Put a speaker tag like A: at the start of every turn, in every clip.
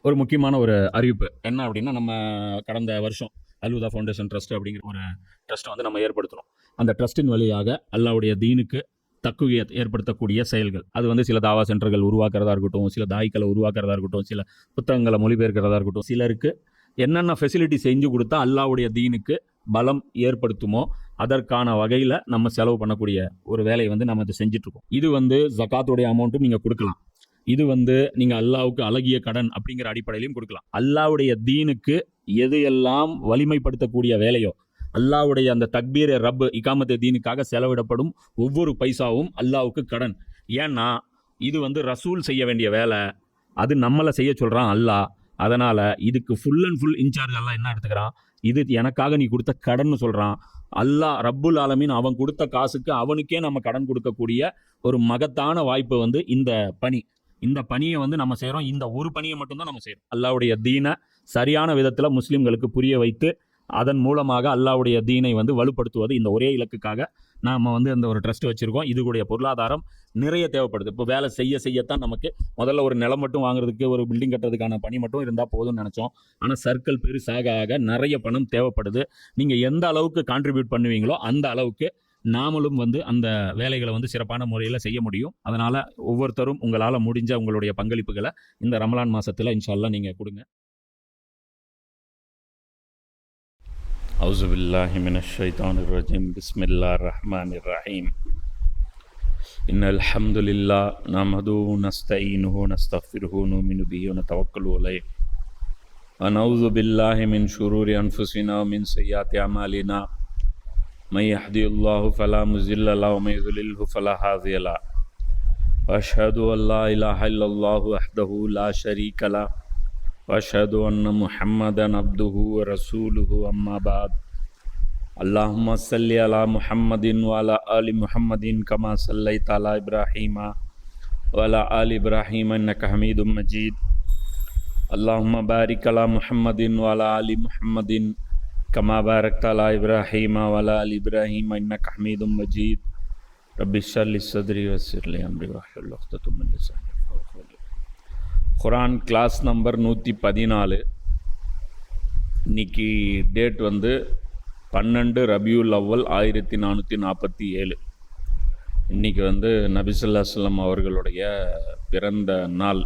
A: ஒரு முக்கியமான ஒரு அறிவிப்பு என்ன அப்படின்னா, நம்ம கடந்த வருஷம் அல்ஹுதா ஃபவுண்டேஷன் ட்ரஸ்ட் அப்படிங்கிற ஒரு ட்ரஸ்ட்டை வந்து நம்ம ஏற்படுத்தணும். அந்த ட்ரஸ்ட்டின் வழியாக அல்லாஹ்வுடைய தீனுக்கு தக்குவியத் ஏற்படுத்தக்கூடிய செயல்கள், அது வந்து சில தாவா சென்டர்கள் உருவாக்குறதா இருக்கட்டும், சில தாய்க்களை உருவாக்குறதா இருக்கட்டும், சில புத்தகங்களை மொழிபெயர்க்கிறதா இருக்கட்டும், சிலருக்கு என்னென்ன ஃபெசிலிட்டி செஞ்சு கொடுத்தா அல்லாஹ்வுடைய தீனுக்கு பலம் ஏற்படுத்துமோ அதற்கான வகையில் நம்ம செலவு பண்ணக்கூடிய ஒரு வேலையை வந்து நம்ம இதை செஞ்சிட்ருக்கோம். இது வந்து ஜகாத்துடைய அமௌண்ட்டும் நீங்கள் கொடுக்கலாம். இது வந்து நீங்கள் அல்லாஹ்வுக்கு அழகிய கடன் அப்படிங்கிற அடிப்படையிலையும் கொடுக்கலாம். அல்லாஹ்வுடைய தீனுக்கு எது எல்லாம் வலிமைப்படுத்தக்கூடிய வேலையோ, அல்லாஹ்வுடைய அந்த தக்பீர் ரப் இகாமத்து தீனுக்காக செலவிடப்படும் ஒவ்வொரு பைசாவும் அல்லாஹ்வுக்கு கடன். ஏன்னா இது வந்து ரசூல் செய்ய வேண்டிய வேலை, அது நம்மளை செய்ய சொல்கிறான் அல்லாஹ். அதனால் இதுக்கு ஃபுல் அண்ட் ஃபுல் இன்சார்ஜ் அல்லாஹ் என்ன எடுத்துக்கிறான், இது எனக்காக நீ கொடுத்த கடன் சொல்கிறான். அல்லாஹ் ரப்புல் ஆலமீன் அவன் கொடுத்த காசுக்கு அவனுக்கே நம்ம கடன் கொடுக்கக்கூடிய ஒரு மகத்தான வாய்ப்பு வந்து இந்த பணி. இந்த பணியை வந்து நம்ம செய்கிறோம். இந்த ஒரு பணியை மட்டும்தான் நம்ம செய்கிறோம். அல்லாஹ்வுடைய தீனை சரியான விதத்தில் முஸ்லீம்களுக்கு புரிய வைத்து அதன் மூலமாக அல்லாஹ்வுடைய தீனை வந்து வலுப்படுத்துவது இந்த ஒரே இலக்குக்காக நாம் வந்து இந்த ஒரு ட்ரஸ்ட் வச்சுருக்கோம். இதுடைய பொருளாதாரம் நிறைய தேவைப்படுது. இப்போ வேலை செய்யத்தான் நமக்கு முதல்ல ஒரு நிலம் மட்டும் வாங்குறதுக்கு, ஒரு பில்டிங் கட்டுறதுக்கான பணி மட்டும் இருந்தால் போதும்னு நினச்சோம். ஆனால் சர்க்கிள் பெருசாக ஆக நிறைய பணம் தேவைப்படுது. நீங்கள் எந்த அளவுக்கு கான்ட்ரிபியூட் பண்ணுவீங்களோ அந்த அளவுக்கு நாமளும் வந்து அந்த வேலைகளை வந்து சிறப்பான முறையில் செய்ய முடியும். அதனால் ஒவ்வொருத்தரும் உங்களால் முடிஞ்ச உங்களுடைய பங்களிப்புகளை இந்த ரமலான் மாதத்தில் இன்ஷா அல்லாஹ் நீங்கள் கொடுங்க.
B: அவுஸு பில்லாஹி மினஷ் ஷைத்தானிர் ரஜீம். பிஸ்மில்லாஹிர் ரஹ்மானிர் ரஹீம். இன்னல் ஹம்துலில்லாஹ் நஹ்மதுஹு நஸ்தஈனுஹு நஸ்தக்ஃபிருஹு நுமினு பிஹி வ நதவக்கலு அலைஹி வ நஊது பில்லாஹி மின் ஷுரூரி அன்ஃபுஸினா வ மின் ஸய்யிஆத்தி அமாலினா மை யஹ்தியுல்லாஹு ஃபலா முஸில்ல லஹு வ மை யுضللஹு ஃபலா ஹாதிய லஹு வ அஷ்ஹது அன் லா இலாஹா இல்லல்லாஹு வஹ்தஹு லா ஷரீக லஹு وأشهد أن محمدا عبده ورسوله أما بعد. اللهم صل على محمد وعلى آل محمد كما صليت على إبراهيم وعلى آل إبراهيم إنك حميد مجيد. اللهم بارك على محمد وعلى آل محمد كما باركت على إبراهيم وعلى آل إبراهيم إنك حميد مجيد. رب اشرح لي صدري ويسر لي أمري واحلل عقدة من لساني. குரான் கிளாஸ் நம்பர் 114. இன்னைக்கு டேட் வந்து 12 ரபியுல் அவ்வல் 1447. இன்றைக்கி வந்து நபி ஸல்லல்லாஹு அலைஹி வஸல்லம் அவர்களுடைய பிறந்த நாள்.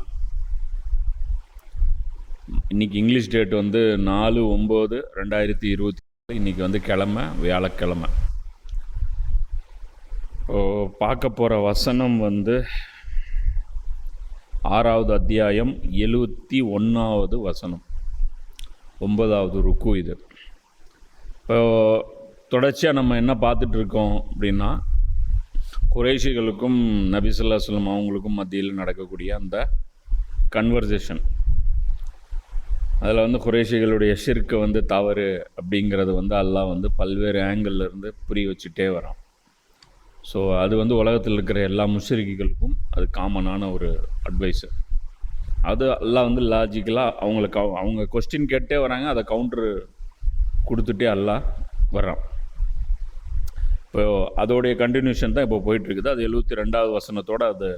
B: இன்றைக்கி இங்கிலீஷ் டேட் வந்து 4/9/2020. இன்றைக்கி வந்து கிழமை, வியாழக்கிழமை. பார்க்க போகிற வசனம் வந்து 6வது அத்தியாயம் 71வது வசனம், 9வது ருக்கு. இது இப்போ தொடர்ச்சியாக நம்ம என்ன பார்த்துட்ருக்கோம் அப்படின்னா, குறைஷிகளுக்கும் நபி ஸல்லல்லாஹு அலைஹி வஸல்லம் அவங்களுக்கும் மத்தியில் நடக்கக்கூடிய அந்த கன்வர்சேஷன். அதில் வந்து குறைஷிகளுடைய ஷிர்க்கு வந்து தவறு அப்படிங்கிறது வந்து அல்லாஹ் வந்து பல்வேறு ஆங்கிள்லேருந்து புரிய வச்சுட்டே வரான். ஸோ அது வந்து உலகத்தில் இருக்கிற எல்லா முஷ்ரிக்குகளுக்கும் அது காமனான ஒரு அட்வைஸு. அது அல்லாஹ் வந்து லாஜிக்கலாக அவங்க கொஸ்டின் கேட்டே வராங்க, அதை கவுண்ட்ரு கொடுத்துட்டே அல்லாஹ் வர்றான். இப்போ அதோடைய கண்டினியூஷன் தான் இப்போ போயிட்டுருக்குது. அது 72வது வசனத்தோடு அதை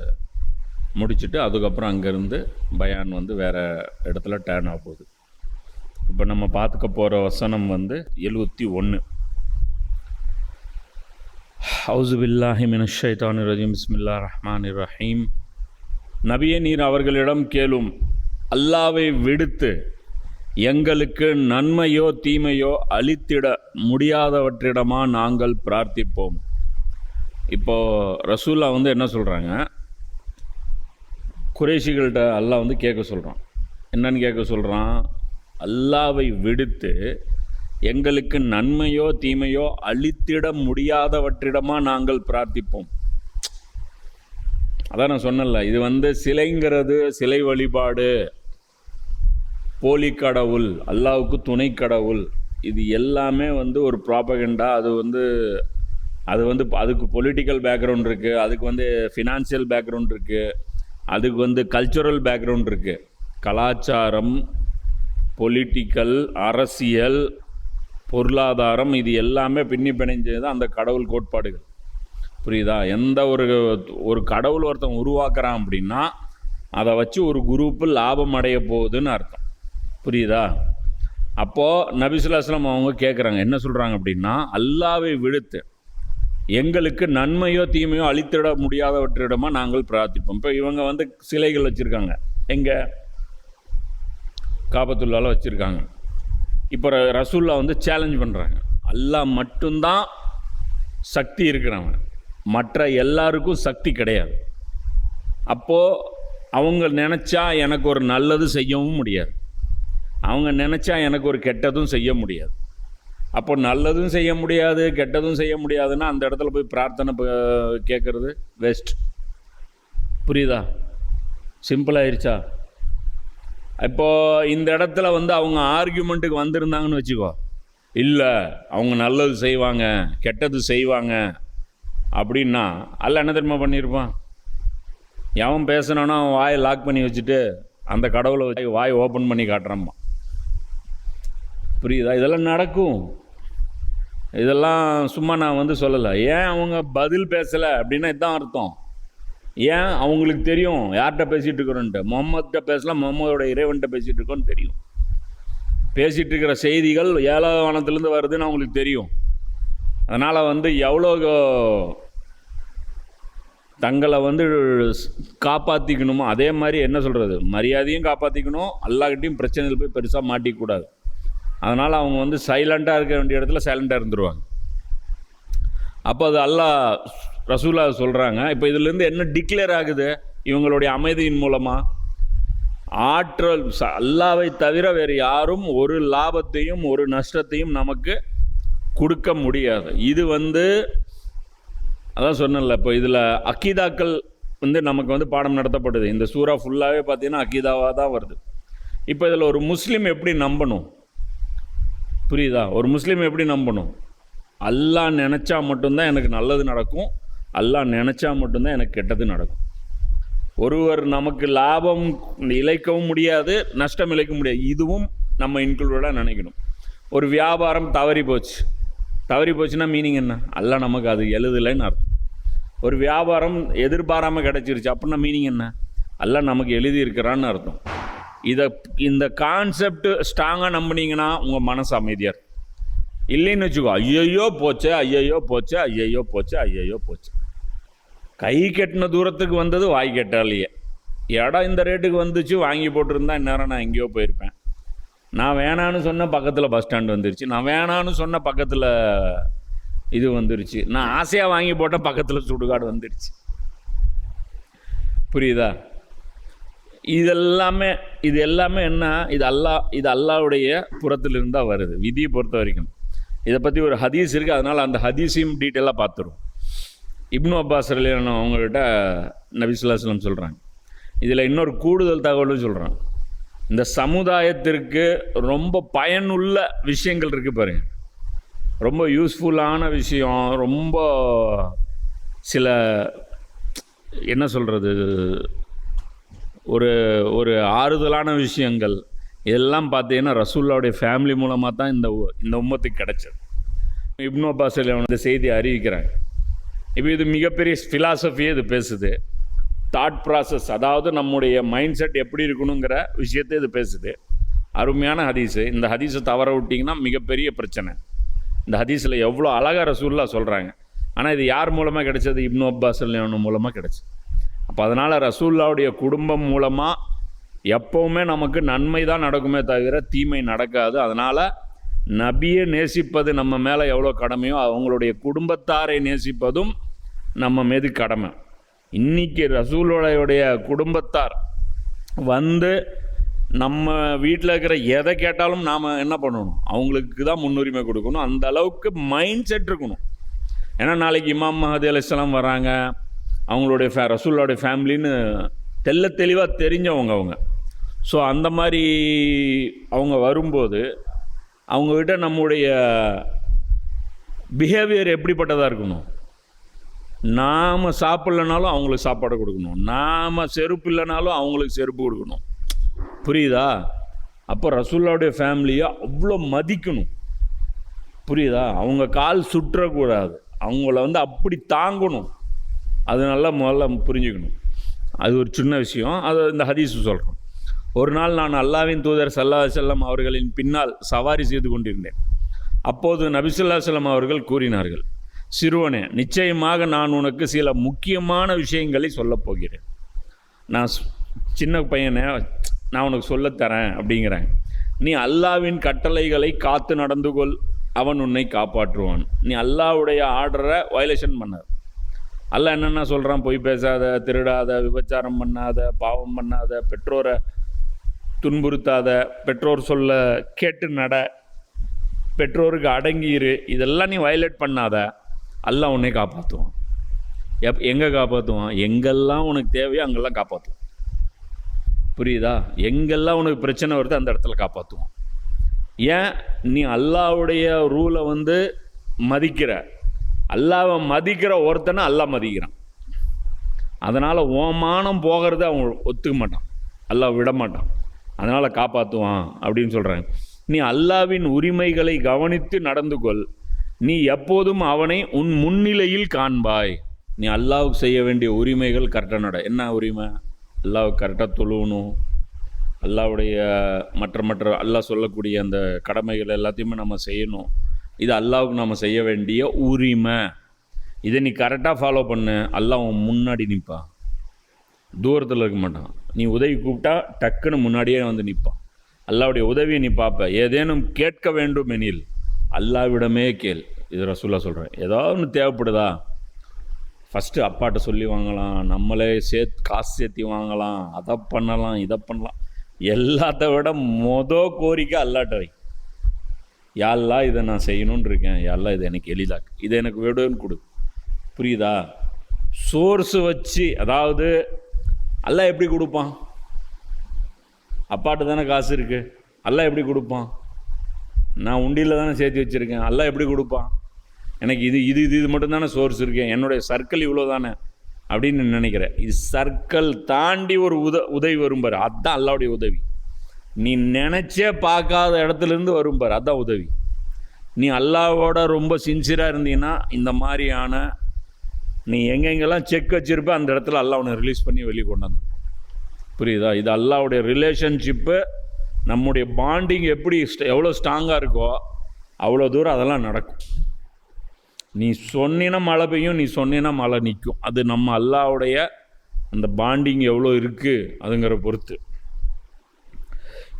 B: முடிச்சுட்டு அதுக்கப்புறம் அங்கேருந்து பயான் வந்து வேறு இடத்துல டேர்ன் ஆக போகுது. இப்போ நம்ம பார்த்துக்க போகிற வசனம் வந்து 71. அவுஸு பில்லாஹி மினஷ் ஷைத்தானிர் ரஜீம். பிஸ்மில்லாஹிர் ரஹ்மானிர் ரஹீம். நபியே, நீர் அவர்களிடம் கேளும், அல்லாவை விடுத்து எங்களுக்கு நன்மையோ தீமையோ அளித்திட முடியாதவற்றிடமா நாங்கள் பிரார்த்திப்போம். இப்போது ரசூல்லா வந்து என்ன சொல்கிறாங்க, குறைஷிகள்கிட்ட அல்லாஹ் வந்து கேட்க சொல்கிறான். என்னன்னு கேட்க சொல்கிறான், அல்லாவை விடுத்து எங்களுக்கு நன்மையோ தீமையோ அளித்திட முடியாதவற்றிடமா நாங்கள் பிரார்த்திப்போம். அதான் நான் சொன்னல, இது வந்து சிலைங்கிறது, சிலை வழிபாடு, போலி கடவுள், அல்லாவுக்கு துணை கடவுள், இது எல்லாமே வந்து ஒரு ப்ராபகண்டா. அது வந்து அதுக்கு பொலிட்டிக்கல் பேக்ரவுண்ட் இருக்குது, அதுக்கு வந்து ஃபினான்சியல் பேக்ரவுண்ட் இருக்குது, அதுக்கு வந்து கல்ச்சுரல் பேக்ரவுண்ட் இருக்குது. கலாச்சாரம், பொலிட்டிக்கல், அரசியல், பொருளாதாரம், இது எல்லாமே பின்னி பிணைஞ்சது தான் அந்த கடவுள் கோட்பாடுகள். புரியுதா? எந்த ஒரு கடவுள் ஒருத்தன் உருவாக்குறான் அப்படின்னா அதை வச்சு ஒரு குரூப்பு லாபம் அடைய போகுதுன்னு அர்த்தம். புரியுதா? அப்போது நபி ஸல்லல்லாஹு அலைஹி வஸல்லம் அவங்க கேட்குறாங்க, என்ன சொல்கிறாங்க அப்படின்னா, அல்லாஹ்வை விடுத்து எங்களுக்கு நன்மையோ தீமையோ அளித்திட முடியாதவற்றிடமா நாங்கள் பிரார்த்திப்போம். இப்போ இவங்க வந்து சிலைகள் வச்சுருக்காங்க, எங்கே காபத்துல்லால வச்சுருக்காங்க. இப்போ ரசூல்லா வந்து சேலஞ்ச் பண்ணுறாங்க, அல்லாஹ் மட்டும்தான் சக்தி இருக்கிறவங்க, மற்ற எல்லாருக்கும் சக்தி கிடையாது. அப்போது அவங்க நினச்சா எனக்கு ஒரு நல்லது செய்யவும் முடியாது, அவங்க நினச்சா எனக்கு ஒரு கெட்டதும் செய்ய முடியாது. அப்போ நல்லதும் செய்ய முடியாது கெட்டதும் செய்ய முடியாதுன்னா அந்த இடத்துல போய் பிரார்த்தனை கேட்குறது வேஸ்ட். புரியுதா? சிம்பிளாகிருச்சா? இப்போது இந்த இடத்துல வந்து அவங்க ஆர்கியூமெண்ட்டுக்கு வந்திருந்தாங்கன்னு வச்சுக்கோ, இல்லை அவங்க நல்லது செய்வாங்க கெட்டது செய்வாங்க அப்படின்னா அல்ல என்ன தெரியுமா பண்ணியிருப்பான், எவன் பேசுனானோ அவன் வாயை லாக் பண்ணி வச்சுட்டு அந்த கடவுளை வச்சு வாய் ஓப்பன் பண்ணி காட்டுறான்மா. புரியுதா? இதெல்லாம் நடக்கும். இதெல்லாம் சும்மா நான் வந்து சொல்லலை. ஏன் அவங்க பதில் பேசலை அப்படின்னா இதுதான் அர்த்தம். ஏன்? அவங்களுக்கு தெரியும் யார்கிட்ட பேசிகிட்டு இருக்கிறோன்ட்டு. முகம்மதுகிட்ட பேசலாம், முகம்மதோட இறைவன்கிட்ட பேசிகிட்டு இருக்கோன்னு தெரியும். பேசிகிட்டு இருக்கிற செய்திகள் 7வது வானத்திலேருந்து வருதுன்னு அவங்களுக்கு தெரியும். அதனால் வந்து எவ்வளோ தங்களை வந்து காப்பாற்றிக்கணுமோ அதே மாதிரி என்ன சொல்கிறது, மரியாதையும் காப்பாற்றிக்கணும், எல்லார்கிட்டையும் பிரச்சனைகள் போய் பெருசாக மாட்டிக்கூடாது. அதனால் அவங்க வந்து சைலண்ட்டாக இருக்க வேண்டிய இடத்துல சைலண்ட்டாக இருந்துருவாங்க. அப்போ அது அல்லாஹ் ரசூலா சொல்கிறாங்க. இப்போ இதிலேருந்து என்ன டிக்ளேர் ஆகுது இவங்களுடைய அமைதியின் மூலமாக? ஆற்றல் அல்லாஹ்வை தவிர வேறு யாரும் ஒரு லாபத்தையும் ஒரு நஷ்டத்தையும் நமக்கு கொடுக்க முடியாது. இது வந்து அதான் சொன்னேன்ல, இப்போ இதில் அக்கீதாக்கள் வந்து நமக்கு வந்து பாடம் நடத்தப்படுது. இந்த சூறா ஃபுல்லாகவே பார்த்தீங்கன்னா அக்கீதாவாக தான் வருது. இப்போ இதில் ஒரு முஸ்லீம் எப்படி நம்பணும்? புரியுதா? ஒரு முஸ்லீம் எப்படி நம்பணும்? அல்லாஹ் நினச்சா மட்டும்தான் எனக்கு நல்லது நடக்கும், அல்லாஹ் நினச்சா மட்டும்தான் எனக்கு கெட்டது நடக்கும். ஒருவர் நமக்கு லாபம் இழைக்கவும் முடியாது, நஷ்டம் இழைக்க முடியாது. இதுவும் நம்ம இன்க்ளூடாக நினைக்கணும். ஒரு வியாபாரம் தவறி போச்சுன்னா மீனிங் என்ன? அல்லாஹ் நமக்கு அது எழுதலைன்னு அர்த்தம். ஒரு வியாபாரம் எதிர்பாராமல் கிடச்சிருச்சு அப்படின்னா மீனிங் என்ன? அல்லாஹ் நமக்கு எழுதியிருக்கிறான்னு அர்த்தம். இந்த கான்செப்ட் ஸ்ட்ராங்காக நம்பினீங்கன்னா உங்கள் மனசு அமைதியாக இருக்கும். இல்லைன்னு வச்சுக்கோ, ஐயையோ போச்சு ஐயையோ போச்சு ஐயையோ போச்சு ஐயையோ போச்சு. கை கெட்டின தூரத்துக்கு வந்தது வாய் கெட்டாலேயே. இடம் இந்த ரேட்டுக்கு வந்துச்சு, வாங்கி போட்டிருந்தா இந்நேரம் நான் எங்கேயோ போயிருப்பேன். நான் வேணான்னு சொன்ன பக்கத்தில் பஸ் ஸ்டாண்டு வந்துருச்சு, நான் வேணான்னு சொன்ன பக்கத்தில் இது வந்துருச்சு, நான் ஆசையாக வாங்கி போட்ட பக்கத்தில் சுடுகாடு வந்துருச்சு. புரியுதா? இது எல்லாமே என்ன? இது அல்லாஹ்வுடைய புறத்திலிருந்து தான் வருது, விதியை பொறுத்த வரைக்கும். இதை பற்றி ஒரு ஹதீஸ் இருக்குது, அதனால் அந்த ஹதீஸையும் டீட்டெயிலாக பார்த்துரும். இப்னு அப்பாஸ் ரலியல்லாஹு அவங்கள்ட்ட நபி ஸல்லல்லாஹு அலைஹி வஸல்லம் சொல்கிறாங்க. இதில் இன்னொரு கூடுதல் தகவலும் சொல்கிறாங்க. இந்த சமுதாயத்திற்கு ரொம்ப பயனுள்ள விஷயங்கள் இருக்குது பாருங்கள், ரொம்ப யூஸ்ஃபுல்லான விஷயம், ரொம்ப சில என்ன சொல்கிறது, ஒரு ஆறுதலான விஷயங்கள் இதெல்லாம் பார்த்தீங்கன்னா ரசூலுல்லாஹ்வுடைய ஃபேமிலி மூலமாக தான் இந்த உம்மத்துக்கு கிடைச்சது. இப்னு அப்பாஸ் இந்த செய்தியை அறிவிக்கிறாங்க. இப்போ இது மிகப்பெரிய ஃபிலாசபியே இது பேசுது, தாட் ப்ராசஸ், அதாவது நம்முடைய மைண்ட் செட் எப்படி இருக்கணுங்கிற விஷயத்தை இது பேசுது. அருமையான ஹதீஸு. இந்த ஹதீஸை தவற விட்டிங்கன்னா மிகப்பெரிய பிரச்சனை. இந்த ஹதீஸில் எவ்வளோ அழகாக ரசூலுல்லாஹ் சொல்கிறாங்க. ஆனால் இது யார் மூலமாக கிடைச்சது? இப்னு அப்பாஸ் மூலமாக கிடைச்சது. அப்போ அதனால் ரசூலுல்லாஹ்வுடைய குடும்பம் மூலமாக எப்போவுமே நமக்கு நன்மை தான் நடக்குமே தவிர தீமை நடக்காது. அதனால் நபியை நேசிப்பது நம்ம மேலே எவ்வளோ கடமையோ அவங்களுடைய குடும்பத்தாரை நேசிப்பதும் நம்ம மீது கடமை. இன்றைக்கி ரசூலுல்லாஹ்வுடைய குடும்பத்தார் வந்து நம்ம வீட்டில் இருக்கிற எதை கேட்டாலும் நாம் என்ன பண்ணணும்? அவங்களுக்கு தான் முன்னுரிமை கொடுக்கணும். அந்த அளவுக்கு மைண்ட் செட் இருக்கணும். ஏன்னா நாளைக்கு இமாம் மஹதி அலைஹிஸ்ஸலாம் வராங்க, அவங்களுடைய ரசூலுல்லாஹ்வுடைய ஃபேமிலின்னு தெளிவாக தெரிஞ்சவங்க அவங்க. ஸோ அந்த மாதிரி அவங்க வரும்போது அவங்கக்கிட்ட நம்முடைய பிஹேவியர் எப்படிப்பட்டதாக இருக்கணும்? நாம் சாப்பிட்லனாலும் அவங்களுக்கு சாப்பாடு கொடுக்கணும், நாம் செருப்பு இல்லைனாலும் அவங்களுக்கு செருப்பு கொடுக்கணும். புரியுதா? அப்போ ரசூலுல்லாஹ்வுடைய ஃபேமிலியை அவ்வளோ மதிக்கணும். புரியுதா? அவங்க கால் சுற்றக்கூடாது, அவங்கள வந்து அப்படி தாங்கணும். அது நல்லா முதல்ல புரிஞ்சுக்கணும். அது ஒரு சின்ன விஷயம். அது இந்த ஹதீஸ் சொல்கிறோம். ஒரு நாள் நான் அல்லாஹ்வின் தூதர் ஸல்லல்லாஹு அலைஹி வஸல்லம் அவர்களின் பின்னால் சவாரி செய்து கொண்டிருந்தேன். அப்போது நபி ஸல்லல்லாஹு அலைஹி வஸல்லம் அவர்கள் கூறினார்கள், சிறுவனே, நிச்சயமாக நான் உனக்கு சில முக்கியமான விஷயங்களை சொல்லப் போகிறேன். நான் சின்ன பையனை நான் உனக்கு சொல்லத்தரேன் அப்படிங்கிறேன். நீ அல்லாஹ்வின் கட்டளைகளை காத்து நடந்து கொள், அவன் உன்னை காப்பாற்றுவான். நீ அல்லாஹ்வுடைய ஆர்டரை வயலேஷன் பண்ணாத. அல்லாஹ் என்னென்ன சொல்கிறான்? பொய் பேசாத, திருடாத, விபச்சாரம் பண்ணாத, பாவம் பண்ணாத, பெற்றோரை துன்புறுத்தாத, பெற்றோர் சொல்ல கேட்டு நட, பெற்றோருக்கு அடங்கியிரு, இதெல்லாம் நீ வயலேட் பண்ணாத, அல்லாஹ் உன்னை காப்பாற்றுவான். எங்கே காப்பாற்றுவான்? எங்கெல்லாம் உனக்கு தேவையோ அங்கெல்லாம் காப்பாற்றுவான். புரியுதா? எங்கெல்லாம் உனக்கு பிரச்சனை வருது அந்த இடத்துல காப்பாற்றுவான். ஏன்? நீ அல்லாஹ்வுடைய ரூலை மதிக்கிற. அல்லாஹ்வை மதிக்கிற ஒருத்தனை அல்லாஹ் மதிக்கிறான். அதனால் ஓமானம் போகிறது அவன் ஒத்துக்க மாட்டான், அல்லாஹ் விட மாட்டான். அதனால் காப்பாற்றுவான் அப்படின்னு சொல்கிறாங்க. நீ அல்லாஹ்வின் உரிமைகளை கவனித்து நடந்து கொள், நீ எப்போதும் அவனை உன் முன்னிலையில் காண்பாய். நீ அல்லாஹ்வுக்கு செய்ய வேண்டிய உரிமைகள் கரெக்டாக நட. என்ன உரிமை? அல்லாஹ்வுக்கு கரெக்டாக தொழுவணும், அல்லாஹ்வுடைய மற்ற அல்லாஹ் சொல்லக்கூடிய அந்த கடமைகள் எல்லாத்தையுமே நம்ம செய்யணும். இது அல்லாஹ்வுக்கு நம்ம செய்ய வேண்டிய உரிமை. இதை நீ கரெக்டாக ஃபாலோ பண்ணு, அல்லாஹ் உன் முன்னாடி நிற்பான், தூரத்தில் இருக்க மாட்டான். நீ உதவி கூப்பிட்டா டக்குன்னு முன்னாடியே நிற்பான். அல்லாஹ்வுடைய உதவியை நீ பார்ப்ப. ஏதேனும் கேட்க வேண்டும் எனில் அல்லாஹ்விடமே கேள். இது ரசூலுல்லாஹ் சொல்கிறேன். ஏதாவது ஒன்று தேவைப்படுதா, ஃபஸ்ட்டு அப்பாட்ட சொல்லி வாங்கலாம், நம்மளே காசு சேர்த்தி வாங்கலாம், அதை பண்ணலாம், இதை பண்ணலாம். எல்லாத்த விட கோரிக்கை அல்லாட்ட வை. யா அல்லாஹ் இதை நான் செய்யணுன்னு இருக்கேன், யா அல்லாஹ் இதை எனக்கு எளிதாக்கு, இதை எனக்கு விடுன்னு கொடு. புரியுதா? சோர்ஸு வச்சு, அதாவது அல்லாஹ் எப்படி கொடுப்பான்? அப்பாட்ட தானே காசு இருக்குது, அல்லாஹ் எப்படி கொடுப்பான்? நான் உண்டியில் தானே சேர்த்து வச்சுருக்கேன், அல்லாஹ் எப்படி கொடுப்பான்? எனக்கு இது மட்டும்தானே சோர்ஸ் இருக்கேன், என்னுடைய சர்க்கிள் இவ்வளோ தானே அப்படின்னு நினைக்கிறேன். இது சர்க்கிள் தாண்டி ஒரு உதவி வரும்பார், அதுதான் அல்லாஹ்வுடைய உதவி. நீ நினச்சே பார்க்காத இடத்துலேருந்து வரும்பார், அதுதான் உதவி. நீ அல்லாஹ்வோட ரொம்ப சின்சியராக இருந்தீங்கன்னா இந்த மாதிரியான நீ எங்கெங்கெல்லாம் செக் வச்சுருப்ப அந்த இடத்துல அல்லாஹ் உன்னை ரிலீஸ் பண்ணி வெளியே கொண்டு வந்து. புரியுதா? இது அல்லாஹ்வுடைய ரிலேஷன்ஷிப்பு. நம்முடைய பாண்டிங் எப்படி எவ்வளோ ஸ்ட்ராங்காக இருக்கோ அவ்வளோ தூரம் அதெல்லாம் நடக்கும். நீ சொன்னினா மழை பெய்யும், நீ சொன்னினா மழை நிற்கும். அது நம்ம அல்லாஹ்வுடைய அந்த பாண்டிங் எவ்வளோ இருக்குது அதுங்கிற பொறுத்து.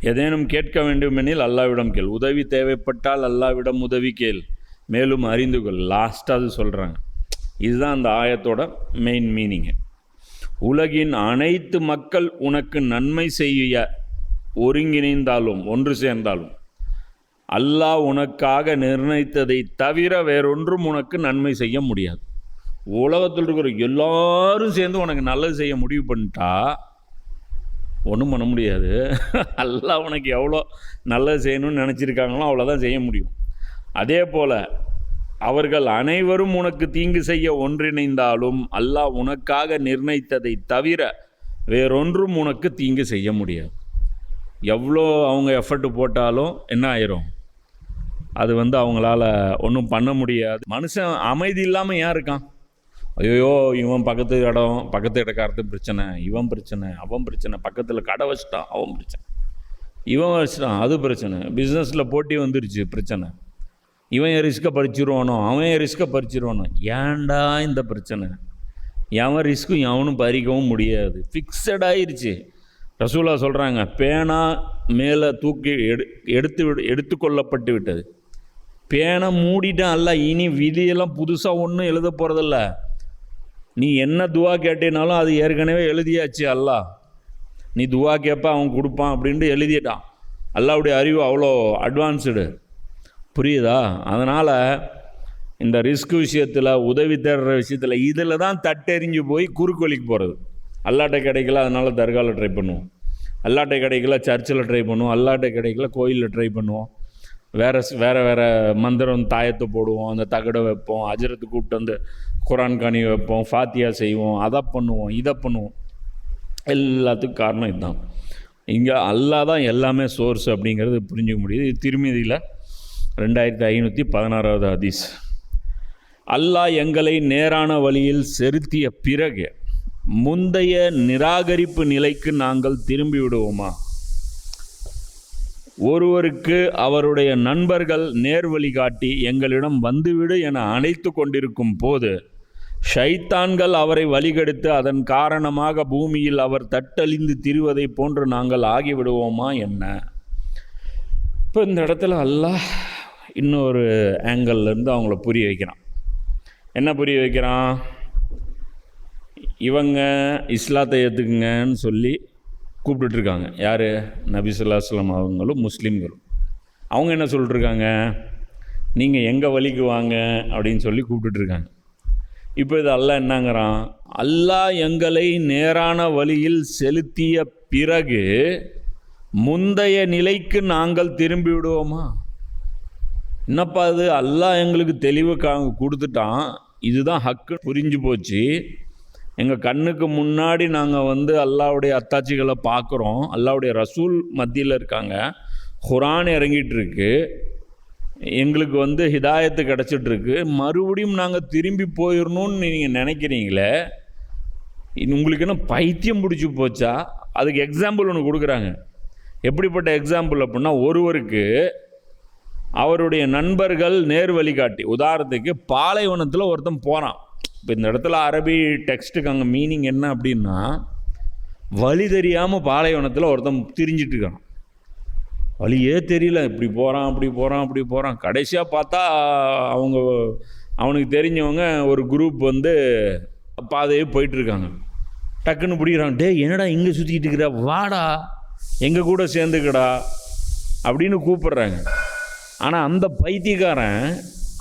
B: ஏதேனும் கேட்க வேண்டுமெனில் அல்லாஹ்விடம் கேள், உதவி தேவைப்பட்டால் அல்லாஹ்விடம் உதவி கேள், மேலும் அறிந்து கொள். லாஸ்ட்டாக அது சொல்கிறாங்க. இதுதான் அந்த ஆயத்தோட மெயின் மீனிங்கு. உலகின் அனைத்து மக்கள் உனக்கு நன்மை செய்ய ஒருங்கிணைந்தாலும் ஒன்று சேர்ந்தாலும் அல்லாஹ் உனக்காக நிர்ணயித்ததை தவிர வேறொன்றும் உனக்கு நன்மை செய்ய முடியாது. உலகத்தில் இருக்கிற எல்லாரும் சேர்ந்து உனக்கு நல்லது செய்ய முடிவு பண்ணிட்டா ஒன்றும் பண்ண முடியாது. அல்லாஹ் உனக்கு எவ்வளோ நல்லது செய்யணும்னு நினச்சிருக்காங்களோ அவ்வளோதான் செய்ய முடியும். அதே போல் அவர்கள் அனைவரும் உனக்கு தீங்கு செய்ய ஒன்றிணைந்தாலும் அல்லாஹ் உனக்காக நிர்ணயித்ததை தவிர வேறொன்றும் உனக்கு தீங்கு செய்ய முடியாது. எவ்வளோ அவங்க எஃபர்ட் போட்டாலும் என்ன ஆயிரும், அது அவங்களால ஒன்றும் பண்ண முடியாது. மனுஷன் அமைதி இல்லாமல் ஏன் இருக்கான்? ஐயோ இவன் பக்கத்து இடக்காரத்து பிரச்சனை, இவன் பிரச்சனை, அவன் பிரச்சனை, பக்கத்தில் கடை வச்சிட்டான் அவன் பிரச்சனை, இவன் வச்சிட்டான் அது பிரச்சனை, பிஸ்னஸில் போட்டி வந்துருச்சு பிரச்சனை, இவன் ரிஸ்க்கை பறிச்சிருவானோ அவன் ரிஸ்க்கை பறிச்சிருவானோ. ஏன்டா இந்த பிரச்சனை? எவன் ரிஸ்க்கும் எவனும் பறிக்கவும் முடியாது, ஃபிக்ஸடாயிருச்சு. ரசூலா சொல்கிறாங்க, பேனா மேலே தூக்கி எடுத்து கொள்ளப்பட்டு விட்டது. பேனை மூடிட்டான் அல்ல, இனி விதியெல்லாம் புதுசாக ஒன்றும் எழுத போகிறதில்ல. நீ என்ன துவா கேட்டேனாலும் அது ஏற்கனவே எழுதியாச்சு. அல்லாஹ் நீ துவா கேட்ப அவன் கொடுப்பான் அப்படின்ட்டு எழுதிட்டான். அல்லாஹ்வுடைய அறிவு அவ்வளோ அட்வான்ஸ்டு. புரியுதா? அதனால் இந்த ரிஸ்க் விஷயத்தில், உதவி தேடுற விஷயத்தில், இதில் தான் தட்டெறிஞ்சு போய் குறுக்கு வழிக்கு போகிறது. அல்லாட்ட கிடைக்கல அதனால் தர்காவில் ட்ரை பண்ணுவோம், அல்லாட்ட கிடைக்கல சர்ச்சில் ட்ரை பண்ணுவோம், அல்லாட்ட கிடைக்கல கோயிலில் ட்ரை பண்ணுவோம், வேறு மந்திரம் தாயத்தை போடுவோம், அந்த தகடை வைப்போம், அஜரத்து கூப்பிட்டு குரான் காணி வைப்போம், ஃபாத்தியா செய்வோம், அதை பண்ணுவோம், இதை பண்ணுவோம். எல்லாத்துக்கும் காரணம் இதுதான். இங்கே அல்லாஹ் தான் எல்லாமே சோர்ஸ் அப்படிங்கிறது புரிஞ்சுக்க முடியுது. இது திருமதியில் 2516வது ஹதீஸ். அல்லாஹ் எங்களை நேரான வழியில் செலுத்திய பிறகு முந்தைய நிராகரிப்பு நிலைக்கு நாங்கள் திரும்பி விடுவோமா? ஒருவருக்கு அவருடைய நண்பர்கள் நேர்வழி காட்டி எங்களிடம் வந்துவிடு என அழைத்து கொண்டிருக்கும் போது ஷைத்தான்கள் அவரை வழிகெடுத்து அதன் காரணமாக பூமியில் அவர் தட்டழிந்து திரிவதை போன்று நாங்கள் ஆகிவிடுவோமா என்ன? இப்போ இந்த இடத்துல அல்லாஹ் இன்னொரு ஆங்கிள்லேருந்து அவங்கள புரிய வைக்கிறான். என்ன புரிய வைக்கிறான்? இவங்க இஸ்லாத்தை ஏற்றுக்குங்கன்னு சொல்லி கூப்பிட்டுட்ருக்காங்க. யார்? நபி ஸல்லல்லாஹு அலைஹி வஸல்லம் அவங்களும் முஸ்லீம்களும். அவங்க என்ன சொல்லிட்டுருக்காங்க? நீங்கள் எங்கள் வழிக்கு வாங்க அப்படின்னு சொல்லி கூப்பிட்டுட்ருக்காங்க. இப்போ இது அல்லாஹ் என்னங்கிறான்? அல்லாஹ் எங்களை நேரான வழியில் செலுத்திய பிறகு முந்தைய நிலைக்கு நாங்கள் திரும்பி விடுவோமா? என்னப்பா அது? அல்லாஹ் எங்களுக்கு தெளிவு கொடுத்துட்டான், இதுதான் ஹக்கு புரிஞ்சு போச்சு, எங்கள் கண்ணுக்கு முன்னாடி நாங்கள் அல்லாஹ்வுடைய அத்தாட்சிகளை பார்க்குறோம், அல்லாஹ்வுடைய ரசூல் மத்தியில் இருக்காங்க, குர்ஆன் இறங்கிட்டு இருக்கு, எங்களுக்கு ஹிதாயத்து கிடச்சிட்ருக்கு, மறுபடியும் நாங்கள் திரும்பி போயிடணும்னு நீங்கள் நினைக்கிறீங்களே, உங்களுக்கு என்ன பைத்தியம் பிடிச்சி போச்சா? அதுக்கு எக்ஸாம்பிள் ஒன்று கொடுக்குறாங்க. எப்படிப்பட்ட எக்ஸாம்பிள் அப்படின்னா, ஒருவருக்கு அவருடைய நண்பர்கள் நேர் வழிகாட்டி, உதாரணத்துக்கு பாலைவனத்தில் ஒருத்தன் போகிறான். இப்போ இந்த இடத்துல அரபி டெக்ஸ்ட்டுக்கு அங்கே மீனிங் என்ன அப்படின்னா, வழி தெரியாமல் பாலைவனத்தில் ஒருத்தன் திரிஞ்சிட்டு இருக்கான், வழியே தெரியல, இப்படி போகிறான் அப்படி போகிறான் அப்படி போகிறான். கடைசியாக பார்த்தா அவனுக்கு தெரிஞ்சவங்க ஒரு குரூப் பாதையே போயிட்டுருக்காங்க. டக்குன்னு பிடிக்கிறாங்க, டே என்னடா இங்கே சுற்றிக்கிட்டு இருக்கிற, வாடா எங்கள் கூட சேர்ந்துக்கடா அப்படின்னு கூப்பிட்றாங்க. ஆனால் அந்த பைத்தியக்காரன்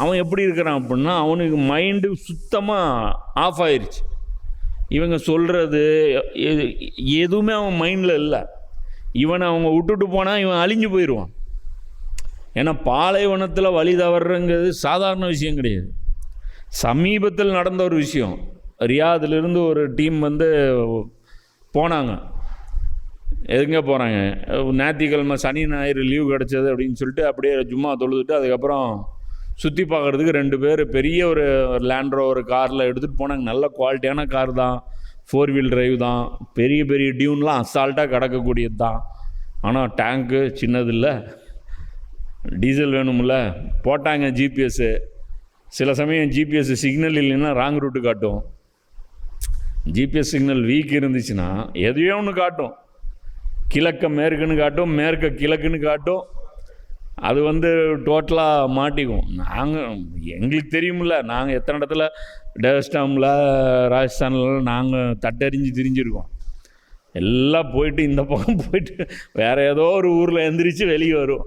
B: அவன் எப்படி இருக்கிறான் அப்படின்னா, அவனுக்கு மைண்டு சுத்தமாக ஆஃப் ஆயிடுச்சு. இவங்க சொல்கிறது எதுவுமே அவன் மைண்டில் இல்லை. இவனை அவங்க விட்டுட்டு போனால் இவன் அழிஞ்சு போயிடுவான். ஏன்னா பாலைவனத்தில் வழி தவறுங்கிறது சாதாரண விஷயம் கிடையாது. சமீபத்தில் நடந்த ஒரு விஷயம், ரியாதிலிருந்து ஒரு டீம் போனாங்க. எதுங்க போகிறாங்க, ஞாயிற்றுக்கிழமை சனி ஞாயிறு லீவு கிடச்சது அப்படின்னு சொல்லிட்டு அப்படியே ஜும்மா தொழுதுட்டு அதுக்கப்புறம் சுற்றி பார்க்குறதுக்கு 2 பேர் பெரிய ஒரு லேண்ட் ரோவர் காரில் எடுத்துகிட்டு போனாங்க. நல்ல குவாலிட்டியான கார் தான், 4 வீல் டிரைவ் தான், பெரிய பெரிய டியூன்லாம் அசால்ட்டாக கிடக்கக்கூடியது தான். ஆனால் டேங்க்கு சின்னதில்லை, டீசல் வேணும்ல. போட்டாங்க ஜிபிஎஸ்ஸு. சில சமயம் ஜிபிஎஸ் சிக்னல் இல்லைன்னா ராங் ரூட்டு காட்டும். ஜிபிஎஸ் சிக்னல் வீக் இருந்துச்சுன்னா எதையோ ஒன்று காட்டும், கிழக்க மேற்குன்னு காட்டும், மேற்க கிழக்குன்னு காட்டும். அது டோட்டலாக மாட்டிக்கும். எங்களுக்கு தெரியுமில்ல, நாங்கள் எத்தனை இடத்துல டேஸ்டாமில் ராஜஸ்தானில் நாங்கள் தட்டறிஞ்சு திரிஞ்சிருக்கோம். எல்லாம் போயிட்டு இந்த பக்கம் போயிட்டு வேறு ஏதோ ஒரு ஊரில் எந்திரிச்சு வெளியே வரும்.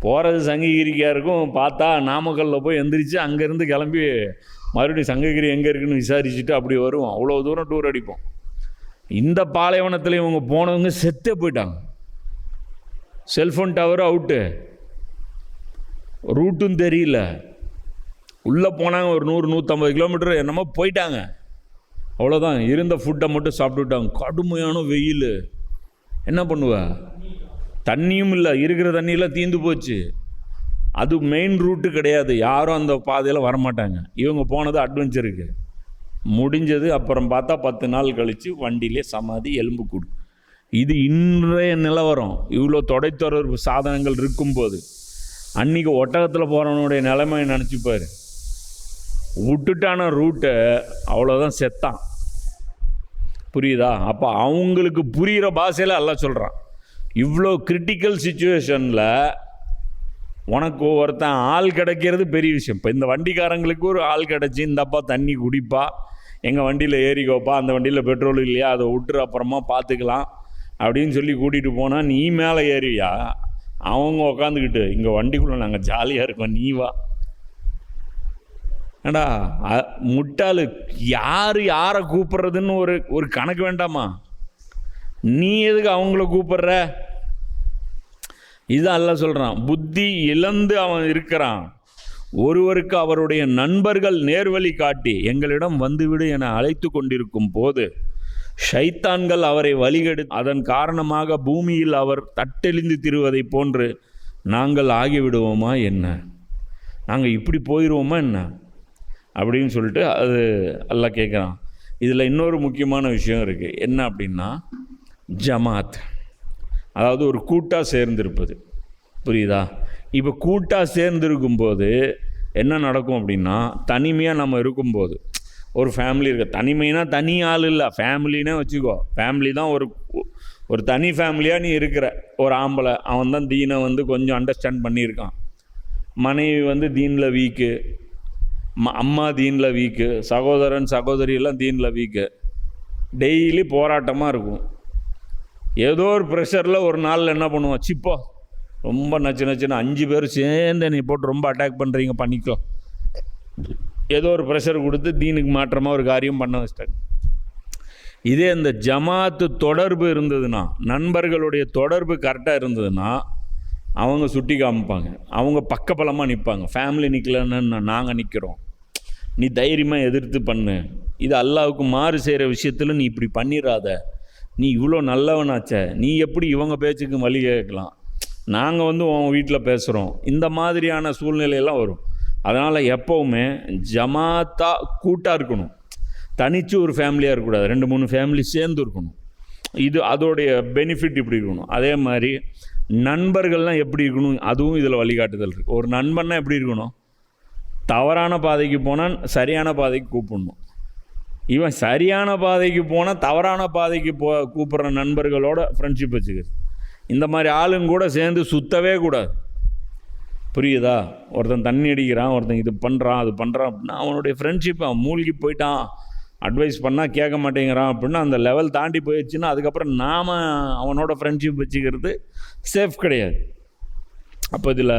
B: போகிறது சங்ககிரிக்காக இருக்கும், பார்த்தா நாமக்கல்லில் போய் எந்திரிச்சு அங்கேருந்து கிளம்பி மறுபடியும் சங்ககிரி எங்கே இருக்குன்னு விசாரிச்சுட்டு அப்படி வருவோம். அவ்வளோ தூரம் டூர் அடிப்போம். இந்த பாலைவனத்தில் இவங்க போனவங்க செத்தே போயிட்டாங்க. செல்ஃபோன் டவர் அவுட்டு, ரூட்டும் தெரியல, உள்ளே போனாங்க ஒரு 100-150 கிலோமீட்டர் என்னமோ போயிட்டாங்க. அவ்வளோதான், இருந்த ஃபுட்டை மட்டும் சாப்பிட்டுட்டாங்க. கடுமையான வெயில், என்ன பண்ணுவ? தண்ணியும் இல்லை, இருக்கிற தண்ணியெல்லாம் தீர்ந்து போச்சு. அது மெயின் ரூட்டு கிடையாது, யாரும் அந்த பாதையில் வரமாட்டாங்க. இவங்க போனது அட்வென்ச்சருக்கு முடிஞ்சது. அப்புறம் பார்த்தா 10 நாள் கழித்து வண்டியிலே சமாதி எலும்புக்கூடு. இது இன்றைய நிலவரம். இவ்வளோ தொலைத்தொடர்பு சாதனங்கள் இருக்கும்போது அன்றைக்கி ஒட்டகத்தில் போகிறவனுடைய நிலைமையை நினச்சிப்பார். விட்டுட்டான ரூட்டை, அவ்வளோதான், செத்தான். புரியுதா? அப்போ அவங்களுக்கு புரிகிற பாஷையில் எல்லாம் சொல்கிறான். இவ்வளோ கிரிட்டிக்கல் சிச்சுவேஷனில் உனக்கு ஒருத்தன் ஆள் கிடைக்கிறது பெரிய விஷயம். இப்போ இந்த வண்டிக்காரங்களுக்கு ஒரு ஆள் கிடச்சி, இந்தப்பா தண்ணி குடிப்பா, எங்கள் வண்டியில் ஏறிக்கோப்பா, அந்த வண்டியில் பெட்ரோல் இல்லையா அதை விட்டுரு அப்புறமா பார்த்துக்கலாம் அப்படின்னு சொல்லி கூட்டிகிட்டு போனால் நீ மேலே ஏறியா? அவங்க உக்காந்துக்கிட்டு இங்கே வண்டிக்குள்ளே நாங்கள் ஜாலியாக இருக்கோம், நீ வா. ஏண்டா முட்டாளு, யாரை கூப்பிட்றதுன்னு ஒரு கணக்கு வேண்டாமா? நீ எதுக்கு அவங்கள கூப்பிட்ற? இதுதான் அல்லாஹ் சொல்கிறான். புத்தி இழந்து அவன் இருக்கிறான். ஒருவருக்கு அவருடைய நண்பர்கள் நேர்வழி காட்டி எங்களிடம் வந்துவிடு என அழைத்து கொண்டிருக்கும் போது ஷைத்தான்கள் அவரை வழிகெடுத்து அதன் காரணமாக பூமியில் அவர் தட்டெழிந்து திரிவதை போன்று நாங்கள் ஆகிவிடுவோமா என்ன? நாங்கள் இப்படி போயிடுவோமா என்ன அப்படின்னு சொல்லிட்டு அது அல்லாஹ் கேட்குறான். இதில் இன்னொரு முக்கியமான விஷயம் இருக்குது. என்ன அப்படின்னா ஜமாத், அதாவது ஒரு கூட்டாக சேர்ந்திருப்பது. புரியுதா? இப்போ கூட்டாக சேர்ந்துருக்கும்போது என்ன நடக்கும் அப்படின்னா, தனிமையாக நம்ம இருக்கும்போது, ஒரு ஃபேமிலி இருக்க, தனிமைனா தனி ஆள் இல்லை, ஃபேமிலினே வச்சுக்கோ. ஃபேமிலி தான் ஒரு தனி ஃபேமிலியாக நீ இருக்கிற. ஒரு ஆம்பளை, அவன் தான் தீனை வந்து கொஞ்சம் அண்டர்ஸ்டாண்ட் பண்ணியிருக்கான். மனைவி வந்து தீனில் வீக்கு, அம்மா தீனில் வீக்கு, சகோதரன் சகோதரியெல்லாம் தீனில் வீக்கு. டெய்லி போராட்டமாக இருக்கும். ஏதோ ஒரு ப்ரெஷரில் ஒரு நாளில் என்ன பண்ணுவோம், சிப்போ ரொம்ப நச்சுன்னு 5 பேர் சேர்ந்து நீ போட்டு ரொம்ப அட்டாக் பண்ணுறீங்க, பண்ணிக்கோ. ஏதோ ஒரு ப்ரெஷர் கொடுத்து தீனுக்கு மாற்றமாக ஒரு காரியம் பண்ண வச்சிட்டாங்க. இதே இந்த ஜமாத்து தொடர்பு இருந்ததுன்னா, நண்பர்களுடைய தொடர்பு கரெக்டாக இருந்ததுன்னா, அவங்க சுட்டி காமிப்பாங்க, அவங்க பக்கபலமாக நிற்பாங்க. ஃபேமிலி நிற்கலன்னு நாங்கள் நிற்கிறோம், நீ தைரியமாக எதிர்த்து பண்ணு, இது அல்லாவுக்கு மாறு செய்கிற விஷயத்தில் நீ இப்படி பண்ணிடாத, நீ இவ்வளோ நல்லவனாச்ச, நீ எப்படி இவங்க பேச்சுக்கு வழி கேட்கலாம், நாங்கள் வந்து உன் வீட்டில் பேசுகிறோம். இந்த மாதிரியான சூழ்நிலையெல்லாம் வரும். அதனால் எப்போவுமே ஜமாத்தாக கூட்டாக இருக்கணும். தனித்து ஒரு ஃபேமிலியாக இருக்கக்கூடாது, 2-3 ஃபேமிலி சேர்ந்து இருக்கணும். இது அதோடைய பெனிஃபிட் இப்படி இருக்கணும். அதே மாதிரி நண்பர்கள்லாம் எப்படி இருக்கணும், அதுவும் இதில் வழிகாட்டுதல் இருக்குது. ஒரு நண்பன்னா எப்படி இருக்கணும், தவறான பாதைக்கு போனால் சரியான பாதைக்கு கூப்பிடணும். இவன் சரியான பாதைக்கு போனால் தவறான பாதைக்கு கூப்பிட்ற நண்பர்களோட ஃப்ரெண்ட்ஷிப் வச்சுக்கிறது. இந்த மாதிரி ஆளுங்க கூட சேர்ந்து சுற்றவே கூடாது. புரியுதா? ஒருத்தன் தண்ணி அடிக்கிறான், ஒருத்தன் இது பண்ணுறான் அது பண்ணுறான் அப்படின்னா அவனுடைய ஃப்ரெண்ட்ஷிப் அவன் மூழ்கி போயிட்டான், அட்வைஸ் பண்ணால் கேட்க மாட்டேங்கிறான் அப்படின்னா அந்த லெவல் தாண்டி போயிடுச்சுன்னா அதுக்கப்புறம் நாம் அவனோட ஃப்ரெண்ட்ஷிப் வச்சுக்கிறது சேஃப் கிடையாது. அப்போ இதில்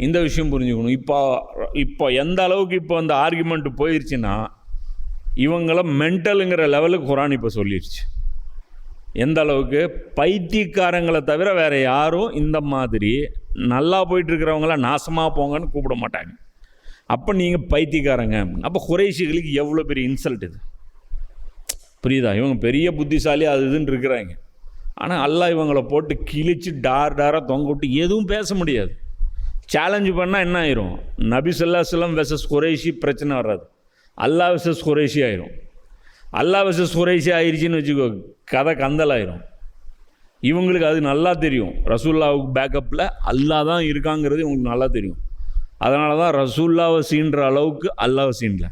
B: இந்த விஷயம் புரிஞ்சுக்கணும். இப்போ எந்த அளவுக்கு இப்போ அந்த ஆர்குமெண்ட் போயிடுச்சுன்னா, இவங்கள மென்டலுங்கிற லெவலுக்கு குரான் இப்போ சொல்லிடுச்சு. எந்த அளவுக்கு, பைத்தியக்காரங்களை தவிர வேறு யாரும் இந்த மாதிரி நல்லா போயிட்டுருக்கிறவங்கள நாசமாக போங்கன்னு கூப்பிட மாட்டாங்க. அப்போ நீங்கள் பைத்தியக்காரங்க. அப்போ குறைஷிகளுக்கு எவ்வளோ பெரிய இன்சல்ட் இது, புரியுதா? இவங்க பெரிய புத்திசாலி அது இதுன்னு இருக்கிறாங்க. ஆனால் அல்லாஹ் இவங்களை போட்டு கிழிச்சு டாராக தொங்க விட்டு எதுவும் பேச முடியாது. சேலஞ்சு பண்ணால் என்ன ஆயிரும், நபி ஸல்லல்லாஹு அலைஹி வஸல்லம் வெர்சஸ் குறைஷி பிரச்சனை வராது, அல்லாஹ் வெர்சஸ் குறைஷி ஆயிரும். அல்லாஹ் வெர்சஸ் குறைஷி ஆயிடுச்சின்னு வச்சுக்கோ, கதை கந்தலாயிரும். இவங்களுக்கு அது நல்லா தெரியும், ரசூல்லாவுக்கு பேக்கப்பில் அல்லாஹ் தான் இருக்காங்கிறது இவங்களுக்கு நல்லா தெரியும். அதனால தான் ரசூல்லாவை சீன்ற அளவுக்கு அல்லாஹ் சீனல.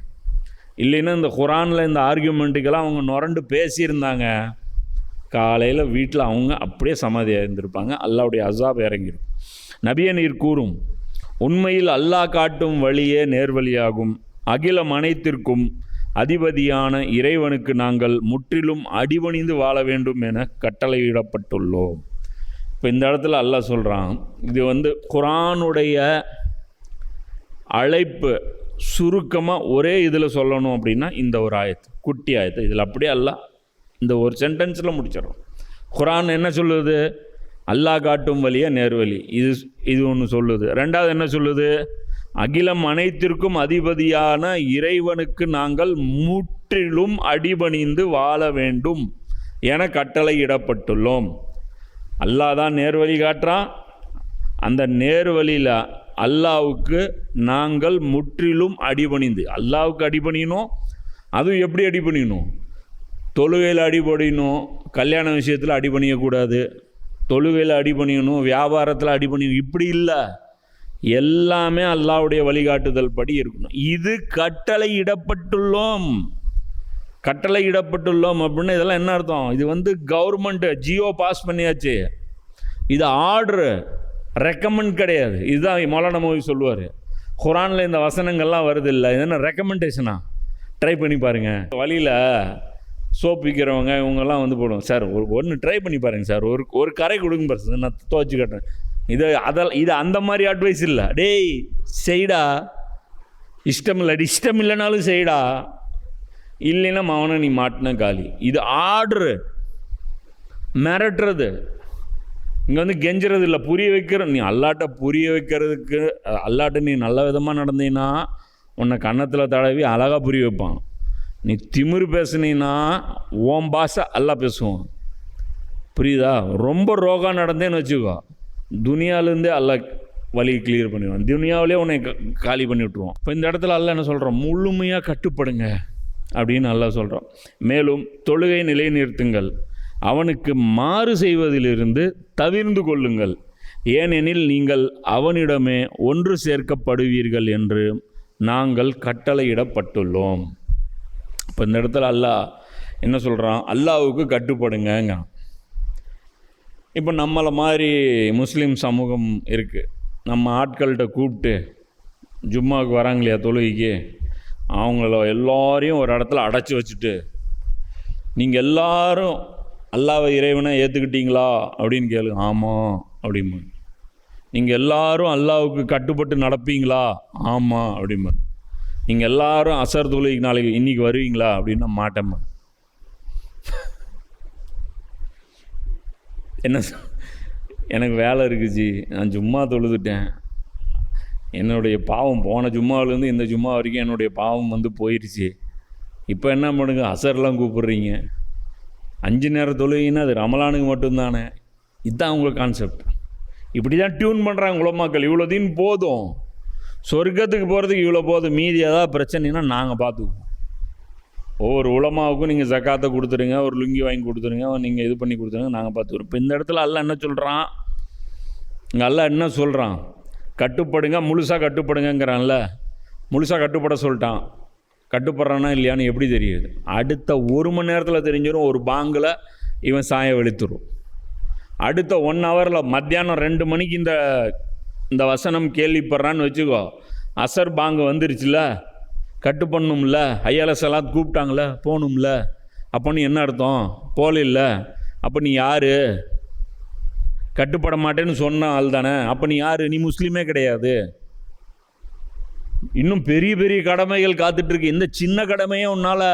B: இல்லைன்னா இந்த குரானில் இந்த ஆர்கியூமெண்ட்டுக்கெல்லாம் அவங்க நுரண்டு பேசியிருந்தாங்க, காலையில் வீட்டில் அவங்க அப்படியே சமாதியாக இருந்திருப்பாங்க, அல்லாஹ்வுடைய அஸாப் இறங்கிடும். நபியே நீர் கூறும், உண்மையில் அல்லாஹ் காட்டும் வழியே நேர்வழியாகும், அகிலம் அனைத்திற்கும் அதிபதியான இறைவனுக்கு நாங்கள் முற்றிலும் அடிபணிந்து வாழ வேண்டும் என கட்டளையிடப்பட்டுள்ளோம். இப்போ இந்த இடத்துல அல்லாஹ் சொல்கிறான், இது வந்து குரானுடைய அழைப்பு சுருக்கமாக ஒரே இதில் சொல்லணும் அப்படின்னா இந்த ஒரு ஆயத்து, குட்டி ஆயத்து. இதில் அப்படியே அல்லாஹ் இந்த ஒரு சென்டென்ஸில் முடிச்சிடறோம். குரான் என்ன சொல்லுது, அல்லாஹ் காட்டும் வழியா நேர்வழி, இது ஒன்று சொல்லுது. ரெண்டாவது என்ன சொல்லுது, அகிலம் அனைத்திற்கும் அதிபதியான இறைவனுக்கு நாங்கள் முற்றிலும் அடிபணிந்து வாழ வேண்டும் என கட்டளையிடப்பட்டுள்ளோம். அல்லாஹ் தான் நேர்வழி காட்டுறான், அந்த நேர்வழியில் அல்லாஹ்வுக்கு நாங்கள் முற்றிலும் அடிபணிந்து, அல்லாஹ்வுக்கு அடிபணியணும். அதுவும் எப்படி அடிபணியணும், தொழுகையில் அடிபணியணும், கல்யாண விஷயத்தில் அடிபணியக்கூடாது, தொழுகையில் அடிபணியணும், வியாபாரத்தில் அடிபணியணும், இப்படி இல்லை, எல்லாமே அல்லாஹ்வுடைய வழிகாட்டுதல் படி இருக்கணும். இது கட்டளையிடப்பட்டுள்ளோம். கட்டளையிடப்பட்டுள்ளோம் அப்படின்னா இதெல்லாம் என்ன அர்த்தம், இது வந்து கவர்மெண்ட் ஜியோ பாஸ் பண்ணியாச்சு, இது ஆர்டரு, ரெக்கமெண்ட் கிடையாது. இதுதான் மௌலானா மௌலவி சொல்லுவார், குரானில் இந்த வசனங்கள்லாம் வருது இல்லை, இது என்ன ரெக்கமெண்டேஷனா, ட்ரை பண்ணி பாருங்கள். வழியில் சோப் விற்கிறவங்க இவங்கெல்லாம் வந்து போடுவோம், சார் ஒன்று ட்ரை பண்ணி பாருங்கள் சார், ஒரு கரை கொடுங்க பாரு, நான் துவைச்சி கட்டுறேன், இது அந்த மாதிரி அட்வைஸ் இல்லை. டேய் செய்டா, இஷ்டம் இல்லைனாலும் செய்டா, இல்லைன்னா மவனை நீ மாட்டின காலி. இது ஆர்டரு, மிரட்டுறது. இங்கே வந்து கெஞ்சுறது இல்லை, புரிய வைக்கிற. நீ அல்லாட்ட புரிய வைக்கிறதுக்கு, அல்லாட்ட நீ நல்ல விதமாக நடந்தீங்கன்னா உன்னை கன்னத்தில் தடவி அழகாக புரிய வைப்பான். நீ திமிரு பேசுனீன்னா ஓம் பாஷை அல்லாஹ் பேசுவான், புரியுதா? ரொம்ப ரோகம் நடந்தேன்னு வச்சுக்கோ, துனியாவிலேருந்தே அல்லாஹ் வழி கிளியர் பண்ணிடுவான், துனியாவிலே உன்னை காலி பண்ணி விட்ருவான். இப்போ இந்த இடத்துல அல்லாஹ் என்ன சொல்கிறான், முழுமையாக கட்டுப்படுங்க, அப்படின்னு நல்லா சொல்கிறோம். மேலும் தொழுகை நிலைநிறுத்துங்கள், அவனுக்கு மாறு செய்வதிலிருந்து தவிர்ந்து கொள்ளுங்கள், ஏனெனில் நீங்கள் அவனிடமே ஒன்று சேர்க்கப்படுவீர்கள் என்று நாங்கள் கட்டளையிடப்பட்டுள்ளோம். இப்போ இந்த இடத்துல அல்லாஹ் என்ன சொல்கிறான்? அல்லாஹ்வுக்கு கட்டுப்படுங்க. இப்போ நம்மளை மாதிரி முஸ்லீம் சமூகம் இருக்குது. நம்ம ஆட்கள்கிட்ட கூப்பிட்டு ஜும்மாவுக்கு வராங்களையா தொழுகைக்கு, அவங்கள எல்லாரையும் ஒரு இடத்துல அடைச்சி வச்சுட்டு, நீங்கள் எல்லாரும் அல்லாஹ்வை இறைவனை ஏற்றுக்கிட்டீங்களா அப்படின்னு கேளுங்க. ஆமாம் அப்படிமா. நீங்கள் எல்லாரும் அல்லாஹ்வுக்கு கட்டுப்பட்டு நடப்பீங்களா? ஆமாம் அப்படிமா. நீங்கள் எல்லாரும் அசர் தொழுகைக்கு நாளைக்கு இன்றைக்கி வருவீங்களா அப்படின்னா மாட்டேம்மா. என்ன, எனக்கு வேலை இருக்குச்சு, நான் ஜும்மா தொழுதுட்டேன், என்னுடைய பாவம் போன ஜும்மாவிலேருந்து இந்த ஜும்மா வரைக்கும் என்னுடைய பாவம் வந்து போயிடுச்சு, இப்போ என்ன பண்ணுங்க அசர்லாம் கூப்பிட்றீங்க, 5 நேரம் தொழுகைன்னா அது ரமலானுக்கு மட்டும்தானே. இதுதான் உங்களுக்கு கான்செப்ட். இப்படி தான் டியூன் பண்ணுறாங்க உலமாக்கள். இவ்வளோ தீன் போதும், சொர்க்கத்துக்கு போகிறதுக்கு இவ்வளோ போதும், மீதி ஏதாவது பிரச்சனைனா நாங்கள் பார்த்துக்குவோம். ஒவ்வொரு உலமாவுக்கும் நீங்கள் ஜக்காத்தை கொடுத்துருங்க, ஒரு லுங்கி வாங்கி கொடுத்துருங்க, நீங்கள் இது பண்ணி கொடுத்துருங்க, நாங்கள் பார்த்துக்குறோம். இப்போ இந்த இடத்துல அல்லாஹ் என்ன சொல்கிறான்? இங்கே அல்லாஹ் என்ன சொல்கிறான்? கட்டுப்படுங்க, முழுசாக கட்டுப்படுங்கிறான்ல. முழுசாக கட்டுப்பட சொல்லிட்டான். கட்டுப்படுறானா இல்லையான்னு எப்படி தெரியுது? அடுத்த 1 மணி நேரத்தில் தெரிஞ்சிடும். ஒரு பாங்கில் இவன் சாய வெளுத்துரும். அடுத்த 1 ஹவரில் மத்தியானம் 2 மணிக்கு இந்த வசனம் கேள்விப்படுறான்னு வச்சுக்கோ, அசர் பாங்கு வந்துருச்சுல, கட்டுப்படணும்ல, ஐயால சலாத் கூப்பிட்டாங்கள, போகணும்ல. அப்போ நீ என்ன அர்த்தம்? போகல, அப்போ நீ யார்? கட்டுப்பட மாட்டேன்னு சொன்ன ஆள் தானே. அப்போ நீ யார்? நீ முஸ்லீமே கிடையாது. இன்னும் பெரிய பெரிய கடமைகள் காத்துட்ருக்கு. இந்த சின்ன கடமையே உன்னால்,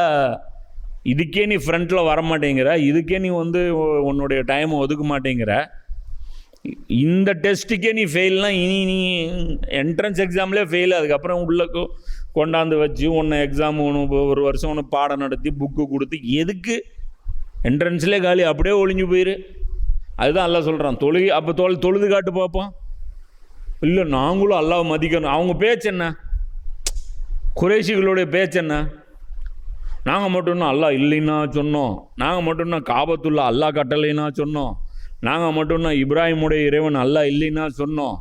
B: இதுக்கே நீ ஃப்ரண்ட்டில் வர மாட்டேங்கிற, இதுக்கே நீ உன்னுடைய டைமை ஒதுக்க மாட்டேங்கிற, இந்த டெஸ்ட்டுக்கே நீ ஃபெயில்னால் இனி நீ என்ட்ரன்ஸ் எக்ஸாம்லேயே ஃபெயில். அதுக்கப்புறம் உள்ளே கொண்டாந்து வச்சு உன்னை எக்ஸாம் 1 வருஷம் உன்னை பாடம் நடத்தி புக்கு கொடுத்து எதுக்கு? என்ட்ரன்ஸ்லேயே காலி, அப்படியே ஒளிஞ்சு போயிரு. அதுதான் அல்லாஹ் சொல்கிறான். தொழுகை அப்போ தொழுது காட்டு பார்ப்போம். இல்லை நாங்களும் அல்லாஹ் மதிக்கணும். அவங்க பேச்சு என்ன? குறைஷிகளுடைய பேச்சு என்ன? நாங்கள் மட்டும்னா அல்லாஹ் இல்லைன்னா சொன்னோம், நாங்கள் மட்டும்னா காபத்துல்லா அல்லாஹ் கட்டளைன்னா சொன்னோம், நாங்கள் மட்டும்னா இப்ராஹிமுடைய இறைவன் அல்லாஹ் இல்லைன்னா சொன்னோம்,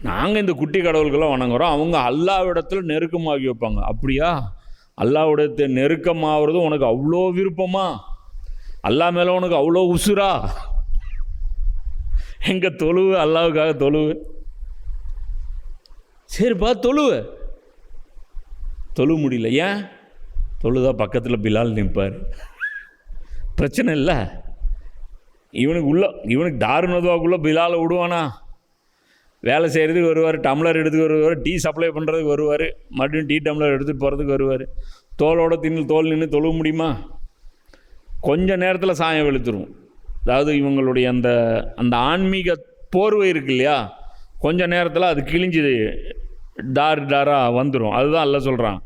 B: நாங்கள் இந்த குட்டி கடவுள்களாம் வணங்குறோம். அவங்க அல்லாஹ்விடத்தில் நெருக்கமாகி வைப்பாங்க. அப்படியா? அல்லாஹ்விடத்தை நெருக்கமாகிறது உனக்கு அவ்வளோ விருப்பமா? அல்லாஹ் மேலே உனக்கு அவ்வளோ உசுரா? எங்கே தொழுவு? அல்லாஹ்வுக்காக தொழுவு. சரிப்பா தொழுவு. தொழு முடியல. ஏன்? தொழுதா பக்கத்தில் பிலால் நிற்பார், பிரச்சனை இல்லை. இவனுக்கு தாருணதுவாக்குள்ளே பிலாலை விடுவானா? வேலை செய்கிறதுக்கு வருவார், டம்ளர் எடுத்துக்கு வருவார், டீ சப்ளை பண்ணுறதுக்கு வருவார், மறுபடியும் டீ டம்ளர் எடுத்துகிட்டு போகிறதுக்கு வருவார். தோல் நின்று தொழுவ முடியுமா? கொஞ்ச நேரத்தில் சாயம் வெளுத்துரும். அதாவது இவங்களுடைய அந்த ஆன்மீக போர்வை இருக்கு இல்லையா, கொஞ்ச நேரத்தில் அது கிழிஞ்சு டாராக வந்துடும். அதுதான் அல்லாஹ் சொல்கிறான்,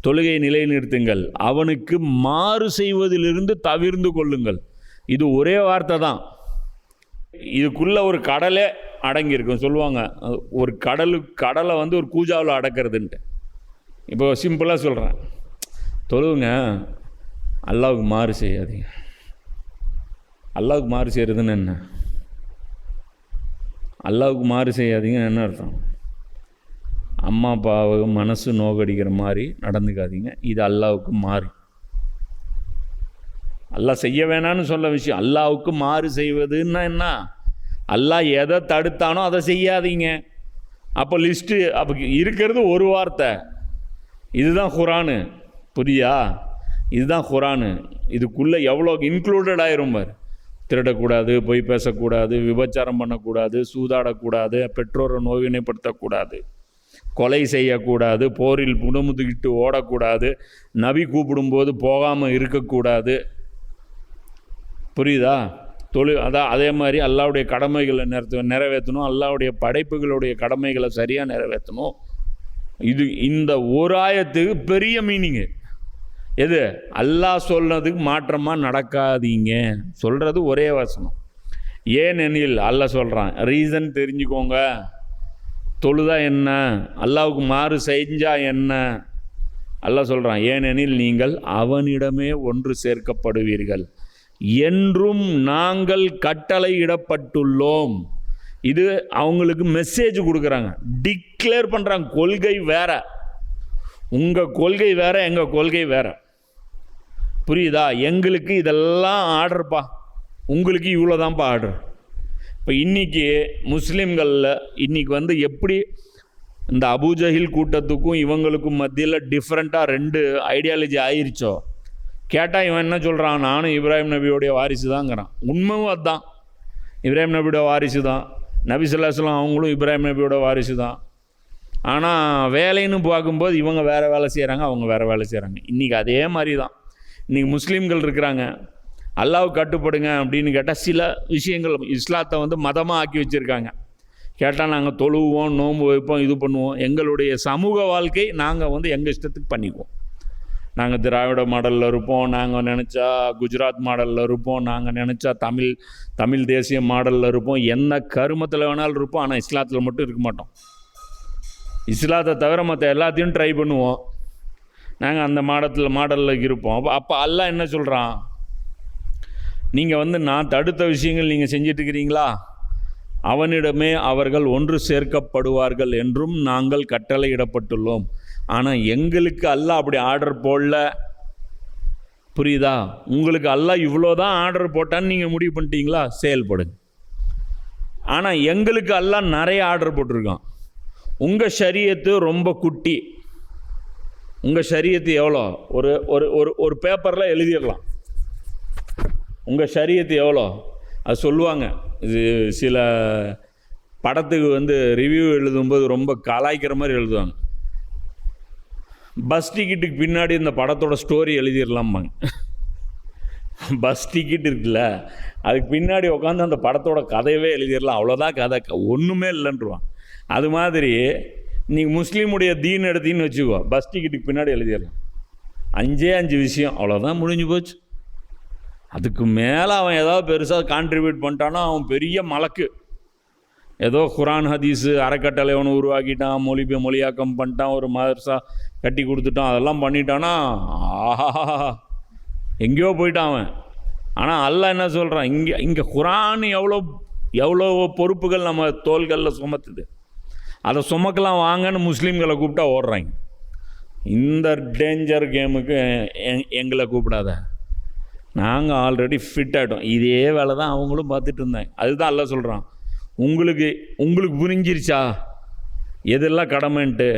B: தொழுகை நிலைநிறுத்துங்கள், அவனுக்கு மாறு செய்வதிலிருந்து தவிர்ந்து கொள்ளுங்கள். இது ஒரே வார்த்தை தான். இதுக்குள்ளே ஒரு கடலே அடங்கியிருக்கும். சொல்லுவாங்க ஒரு கடலை ஒரு கூஜாவில் அடக்கிறதுன்ட்டு. இப்போ சிம்பிளாக சொல்கிறேன், தொழுவுங்க, அல்லாஹ்வுக்கு மாறு செய்யாதீங்க. அல்லாஹ்வுக்கு மாறு செய்கிறதுன்னு என்ன? அல்லாஹ்வுக்கு மாறு செய்யாதீங்கன்னு என்ன அர்த்தம்? அம்மா அப்பாவை மனசு நோகடிக்கிற மாதிரி நடந்துக்காதீங்க. இது அல்லாஹ்வுக்கு மாறு. அல்லாஹ் செய்ய வேணான்னு சொல்ல விஷயம். அல்லாஹ்வுக்கு மாறு செய்வதுன்னா என்ன? அல்லாஹ் எதை தடுத்தானோ அதை செய்யாதீங்க. அப்போ லிஸ்ட்டு அப்போ இருக்கிறது ஒரு வார்த்தை. இதுதான் குரானு. புரியா? இதுதான் குரானு. இதுக்குள்ளே எவ்வளோ இன்க்ளூடட் ஆயிரும் பார். திருடக்கூடாது, பொய் பேசக்கூடாது, விபச்சாரம் பண்ணக்கூடாது, சூதாடக்கூடாது, பெற்றோரை நோவினைப்படுத்தக்கூடாது, கொலை செய்யக்கூடாது, போரில் புடமுதுகிட்டு ஓடக்கூடாது, நபி கூப்பிடும்போது போகாமல் இருக்கக்கூடாது. புரியுதா? அதே மாதிரி அல்லாஹ்வுடைய கடமைகளை நிறைவேற்றணும், அல்லாஹ்வுடைய படைப்புகளுடைய கடமைகளை சரியாக நிறைவேற்றணும். இந்த ஒரு ஆயத்துக்கு பெரிய மீனிங்கு. எது? அல்லாஹ் சொன்னதுக்கு மாற்றமாக நடக்காதீங்க சொல்கிறது ஒரே வசனம். ஏனெனில் அல்லாஹ் சொல்கிறான், ரீசன் தெரிஞ்சுக்கோங்க. தொழுதா என்ன, அல்லாஹ்வுக்கு மாறு செஞ்சா என்ன, அல்லாஹ் சொல்கிறான், ஏனெனில் நீங்கள் அவனிடமே ஒன்று சேர்க்கப்படுவீர்கள் என்றும் நாங்கள் கட்டளையிடப்பட்டுள்ளோம். இது அவங்களுக்கு மெசேஜ் கொடுக்குறாங்க, டிக்ளேர் பண்ணுறாங்க. கொள்கை வேற, உங்கள் கொள்கை வேற, எங்கள் கொள்கை வேற. புரியுதா? எங்களுக்கு இதெல்லாம் ஆர்டர்ப்பா, உங்களுக்கு இவ்வளோதான்ப்பா ஆர்டர். இப்போ இன்றைக்கி முஸ்லீம்களில் இன்றைக்கி எப்படி இந்த அபூஜஹில் கூட்டத்துக்கும் இவங்களுக்கும் மத்தியில் டிஃப்ரெண்ட்டாக 2 ஐடியாலஜி ஆயிடுச்சோ, கேட்டால் இவன் என்ன சொல்கிறான், நானும் இப்ராஹிம் நபியோடைய வாரிசு தாங்கிறான். உண்மையும் அதுதான், இப்ராஹிம் நபியோட வாரிசு தான். நபி ஸல்லல்லாஹு அலைஹி வஸல்லம் அவங்களும் இப்ராஹிம் நபியோட வாரிசு தான். ஆனால் வேலைன்னு பார்க்கும்போது இவங்க வேறு வேலை செய்கிறாங்க, அவங்க வேறு வேலை செய்கிறாங்க. இன்றைக்கி அதே மாதிரி தான் இன்றைக்கி முஸ்லீம்கள் இருக்கிறாங்க. அல்லாஹ்வுக்கு கட்டுப்படுங்க அப்படின்னு கேட்டால் சில விஷயங்கள் இஸ்லாத்தை மதமாக ஆக்கி வச்சுருக்காங்க. கேட்டால் நாங்கள் தொழுவோம், நோன்பு வைப்போம், இது பண்ணுவோம். எங்களுடைய சமூக வாழ்க்கை நாங்கள் எங்கள் இஷ்டத்துக்கு பண்ணிக்குவோம். நாங்கள் திராவிட மாடலில் இருப்போம், நாங்கள் நினச்சா குஜராத் மாடலில் இருப்போம், நாங்கள் நினச்சா தமிழ் தேசிய மாடலில் இருப்போம், என்ன கருமத்தில் வேணாலும் இருப்போம். ஆனால் இஸ்லாத்தில் மட்டும் இருக்க மாட்டோம். இஸ்லாத்தை தவிர மற்ற எல்லாத்தையும் ட்ரை பண்ணுவோம். நாங்கள் அந்த மாடலில் இருப்போம். அப்போ அல்லாஹ் என்ன சொல்கிறான், நீங்கள் நான் தடுத்த விஷயங்கள் நீங்கள் செஞ்சிட்ருக்கிறீங்களா, அவனிடமே அவர்கள் ஒன்று சேர்க்கப்படுவார்கள் என்றும் நாங்கள் கட்டளையிடப்பட்டுள்ளோம். ஆனால் எங்களுக்கு அல்லாஹ் அப்படி ஆர்டர் போடல. புரியுதா? உங்களுக்கு அல்லாஹ் இவ்வளோதான் ஆர்டர் போட்டான்னு நீங்கள் முடிவு பண்ணிட்டீங்களா, செயல்படுங்க. ஆனால் எங்களுக்கு அல்லாஹ் நிறைய ஆர்டர் போட்டிருக்கான். உங்கள் ஷரியத்து ரொம்ப குட்டி. உங்கள் ஷரியத்து எவ்வளோ, ஒரு ஒரு ஒரு ஒரு பேப்பரில் எழுதிடலாம். உங்கள் ஷரியத்து எவ்வளோ அது சொல்லுவாங்க. இது சில படத்துக்கு ரிவ்யூ எழுதும்போது ரொம்ப கலாய்க்கிற மாதிரி எழுதுவாங்க. பஸ் டிக்கெட்டுக்கு பின்னாடி இந்த படத்தோட ஸ்டோரி எழுதிடலாம்பாங்க. பஸ் டிக்கெட் இருக்குல்ல, அதுக்கு பின்னாடி உட்காந்து அந்த படத்தோட கதையவே எழுதிடலாம். அவ்வளோதான் கதை, ஒன்றுமே இல்லைன்றுவான். அது மாதிரி நீங்கள் முஸ்லீமுடைய தீன் எடுத்தின்னு வச்சுக்கோ, பஸ் டிக்கெட்டுக்கு பின்னாடி எழுதிடலாம். 5 விஷயம், அவ்வளோதான், முடிஞ்சு போச்சு. அதுக்கு மேலே அவன் ஏதாவது பெருசாக கான்ட்ரிபியூட் பண்ணிட்டானா அவன் பெரிய மலக்கு. ஏதோ குரான் ஹதீஸு அறக்கட்டளை ஒன்று உருவாக்கிட்டான், மொழியாக்கம் பண்ணிட்டான், ஒரு மதரசா கட்டி கொடுத்துட்டான், அதெல்லாம் பண்ணிட்டானா ஆஹா எங்கேயோ போயிட்டான் அவன். ஆனால் அல்லாஹ் என்ன சொல்கிறான், இங்கே குரான் எவ்வளோ பொறுப்புகள் நம்ம தோள்களில் சுமத்துது. அதை சுமக்கலாம் வாங்கன்னு முஸ்லீம்களை கூப்பிட்டா ஓடுறாங்க. இந்த டேஞ்சர் கேமுக்கு எங்களை கூப்பிடாத, நாங்கள் ஆல்ரெடி ஃபிட் ஆகிட்டோம். இதே வேலை தான் அவங்களும் பார்த்துட்டு இருந்தாங்க. அதுதான் அல்லாஹ் சொல்கிறான், உங்களுக்கு புரிஞ்சிருச்சா எதெல்லாம் கடமைன்ட்டு,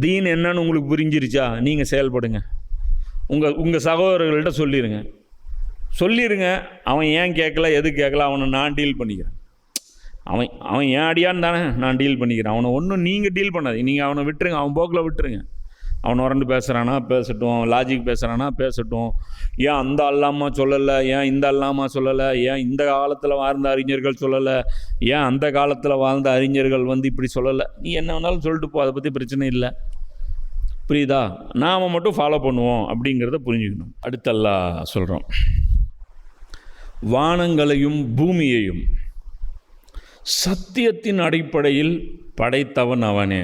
B: தீன் என்னன்னு உங்களுக்கு புரிஞ்சிருச்சா, நீங்கள் செயல்படுங்க. உங்கள் சகோதரர்கள்ட்ட சொல்லிடுங்க. அவன் ஏன் கேட்கல, எது கேட்கல, அவனை நான் டீல் பண்ணிக்கிறேன். அவன் ஏன் அடியான்னு தானே நான் டீல் பண்ணிக்கிறேன். அவனை ஒன்றும் நீங்கள் டீல் பண்ணாது, நீங்கள் அவனை விட்டுருங்க, அவன் போக்கில் விட்டுருங்க. அவன் உரண்டு பேசுகிறானா பேசட்டும், லாஜிக் பேசுகிறானா பேசட்டும். ஏன் அந்த அல்லாமா சொல்லலை, ஏன் இந்த அல்லாமா சொல்லலை, ஏன் இந்த காலத்தில் வாழ்ந்த அறிஞர்கள் சொல்லலை, ஏன் அந்த காலத்தில் வாழ்ந்த அறிஞர்கள் இப்படி சொல்லலை, நீ என்ன வேணாலும் சொல்லிட்டு போ, அதை பற்றி பிரச்சனை இல்லை. புரியுதா? நாம் மட்டும் ஃபாலோ பண்ணுவோம் அப்படிங்கிறத புரிஞ்சுக்கணும். அடுத்து அல்லாஹ் சொல்கிறோம், வானங்களையும் பூமியையும் சத்தியத்தின் அடிப்படையில் படைத்தவன் அவனே.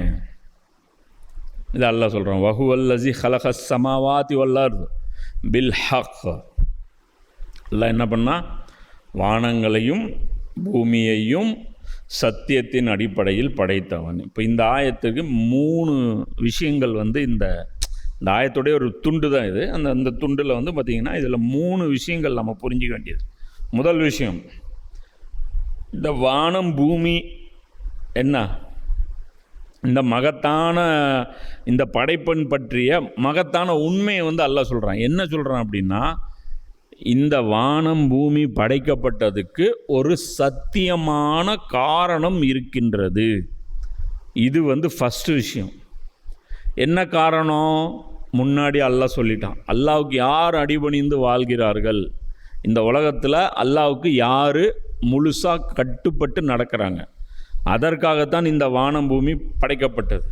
B: இது அல்லாஹ் சொல்கிறான், வஹுவல்லஸி ஹலகஸ் ஸமாவாதி வல் அர்த் பில் ஹக். அல்லாஹ் என்ன பண்ணால், வானங்களையும் பூமியையும் சத்தியத்தின் அடிப்படையில் படைத்தவன். இப்போ இந்த ஆயத்துக்கு 3 விஷயங்கள் இந்த ஆயத்துடைய ஒரு துண்டு தான் இது. அந்த துண்டில் பார்த்திங்கன்னா இதில் 3 விஷயங்கள் நம்ம புரிஞ்சிக்க வேண்டியது. முதல் விஷயம், இந்த வானம் பூமி என்ன, இந்த மகத்தான இந்த படைப்பன் பற்றிய மகத்தான உண்மையை அல்லாஹ் சொல்கிறான். என்ன சொல்கிறான் அப்படின்னா, இந்த வானம் பூமி படைக்கப்பட்டதுக்கு ஒரு சத்தியமான காரணம் இருக்கின்றது. இது ஃபஸ்ட்டு விஷயம். என்ன காரணம்? முன்னாடி அல்லாஹ் சொல்லிட்டான். அல்லாஹ்வுக்கு யார் அடிபணிந்து வாழ்கிறார்கள், இந்த உலகத்தில் அல்லாஹ்வுக்கு யார் முழுசாக கட்டுப்பட்டு நடக்கிறாங்க, அதற்காகத்தான் இந்த வானம் பூமி படைக்கப்பட்டது.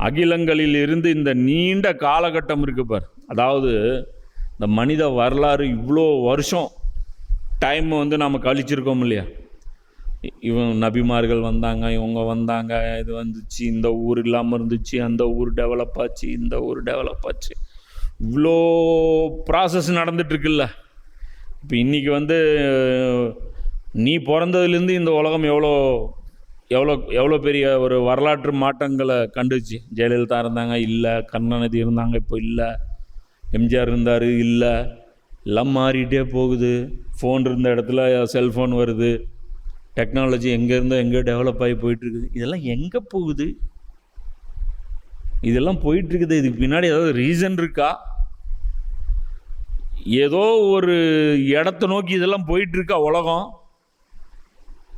B: அகிலங்களில் இருந்து இந்த நீண்ட காலகட்டம் இருக்கு பார், அதாவது இந்த மனித வரலாறு இவ்வளோ வருஷம் டைம் நம்ம கழிச்சிருக்கோம் இல்லையா, இவன் நபிமார்கள் வந்தாங்க, இவங்க வந்தாங்க, இது வந்துச்சு, இந்த ஊர் இல்லாமல் இருந்துச்சு, அந்த ஊர் டெவலப் ஆச்சு, இந்த ஊர் டெவலப் ஆச்சு, இவ்வளோ ப்ராசஸ் நடந்துகிட்ருக்குல்ல. இப்போ இன்றைக்கி வந்து நீ பிறந்ததுலேருந்து இந்த உலகம் எவ்வளோ எவ்வளோ எவ்வளோ பெரிய ஒரு வரலாற்று மாற்றங்களை கண்டுச்சு. ஜெயலலிதா இருந்தாங்க, இல்லை. கருணாநிதி இருந்தாங்க, இப்போ இல்லை. எம்ஜிஆர் இருந்தார், இல்லை. எல்லாம் மாறிட்டே போகுது. ஃபோன் இருந்த இடத்துல செல்ஃபோன் வருது. டெக்னாலஜி எங்கேருந்தோ எங்கே டெவலப் ஆகி போயிட்டுருக்குது. இதெல்லாம் எங்கே போகுது? இதெல்லாம் போயிட்டுருக்குது. இதுக்கு பின்னாடி ஏதாவது ரீசன் இருக்கா? ஏதோ ஒரு இடத்த நோக்கி இதெல்லாம் போயிட்டுருக்கா உலகம்?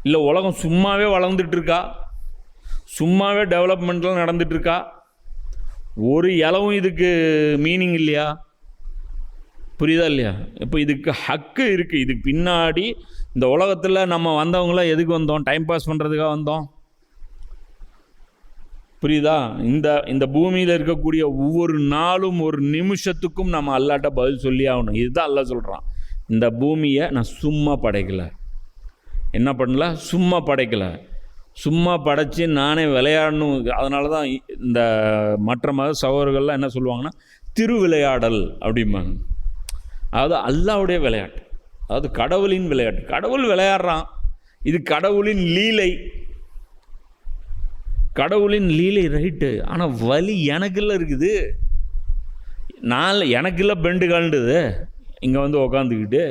B: இல்லை உலகம் சும்மாவே வளர்ந்துட்டுருக்கா? சும்மாவே டெவலப்மெண்ட்லாம் நடந்துகிட்ருக்கா? ஒரு இலவும் இதுக்கு மீனிங் இல்லையா? புரியுதா இல்லையா? இப்போ இதுக்கு ஹக்கு இருக்குது. இதுக்கு பின்னாடி இந்த உலகத்தில் நம்ம வந்தவங்களாம் எதுக்கு வந்தோம்? டைம் பாஸ் பண்ணுறதுக்காக வந்தோம். புரியுதா? இந்த பூமியில் இருக்கக்கூடிய ஒவ்வொரு நாளும் ஒரு நிமிஷத்துக்கும் நம்ம அல்லாட்ட பதில் சொல்லி ஆகணும். இதுதான் அல்லாஹ் சொல்கிறான். இந்த பூமியை நான் சும்மா படைக்கலை. என்ன பண்ணல? சும்மா படைக்கலை. சும்மா படைச்சி நானே விளையாடணும். அதனால தான் இந்த மற்ற மத சகோதரர்கள்லாம் என்ன சொல்லுவாங்கன்னா திருவிளையாடல் அப்படிம்பாங்க. அதாவது அல்லாஹ்வுடைய விளையாட்டு, அதாவது கடவுளின் விளையாட்டு. கடவுள் விளையாடுறான். இது கடவுளின் லீலை. கடவுளின் லீலை ரைட்டு. ஆனால் வலி எனக்குள்ள இருக்குது. எனக்குள்ள பெண்டு கலண்டுது இங்கே வந்து உக்காந்துக்கிட்டு.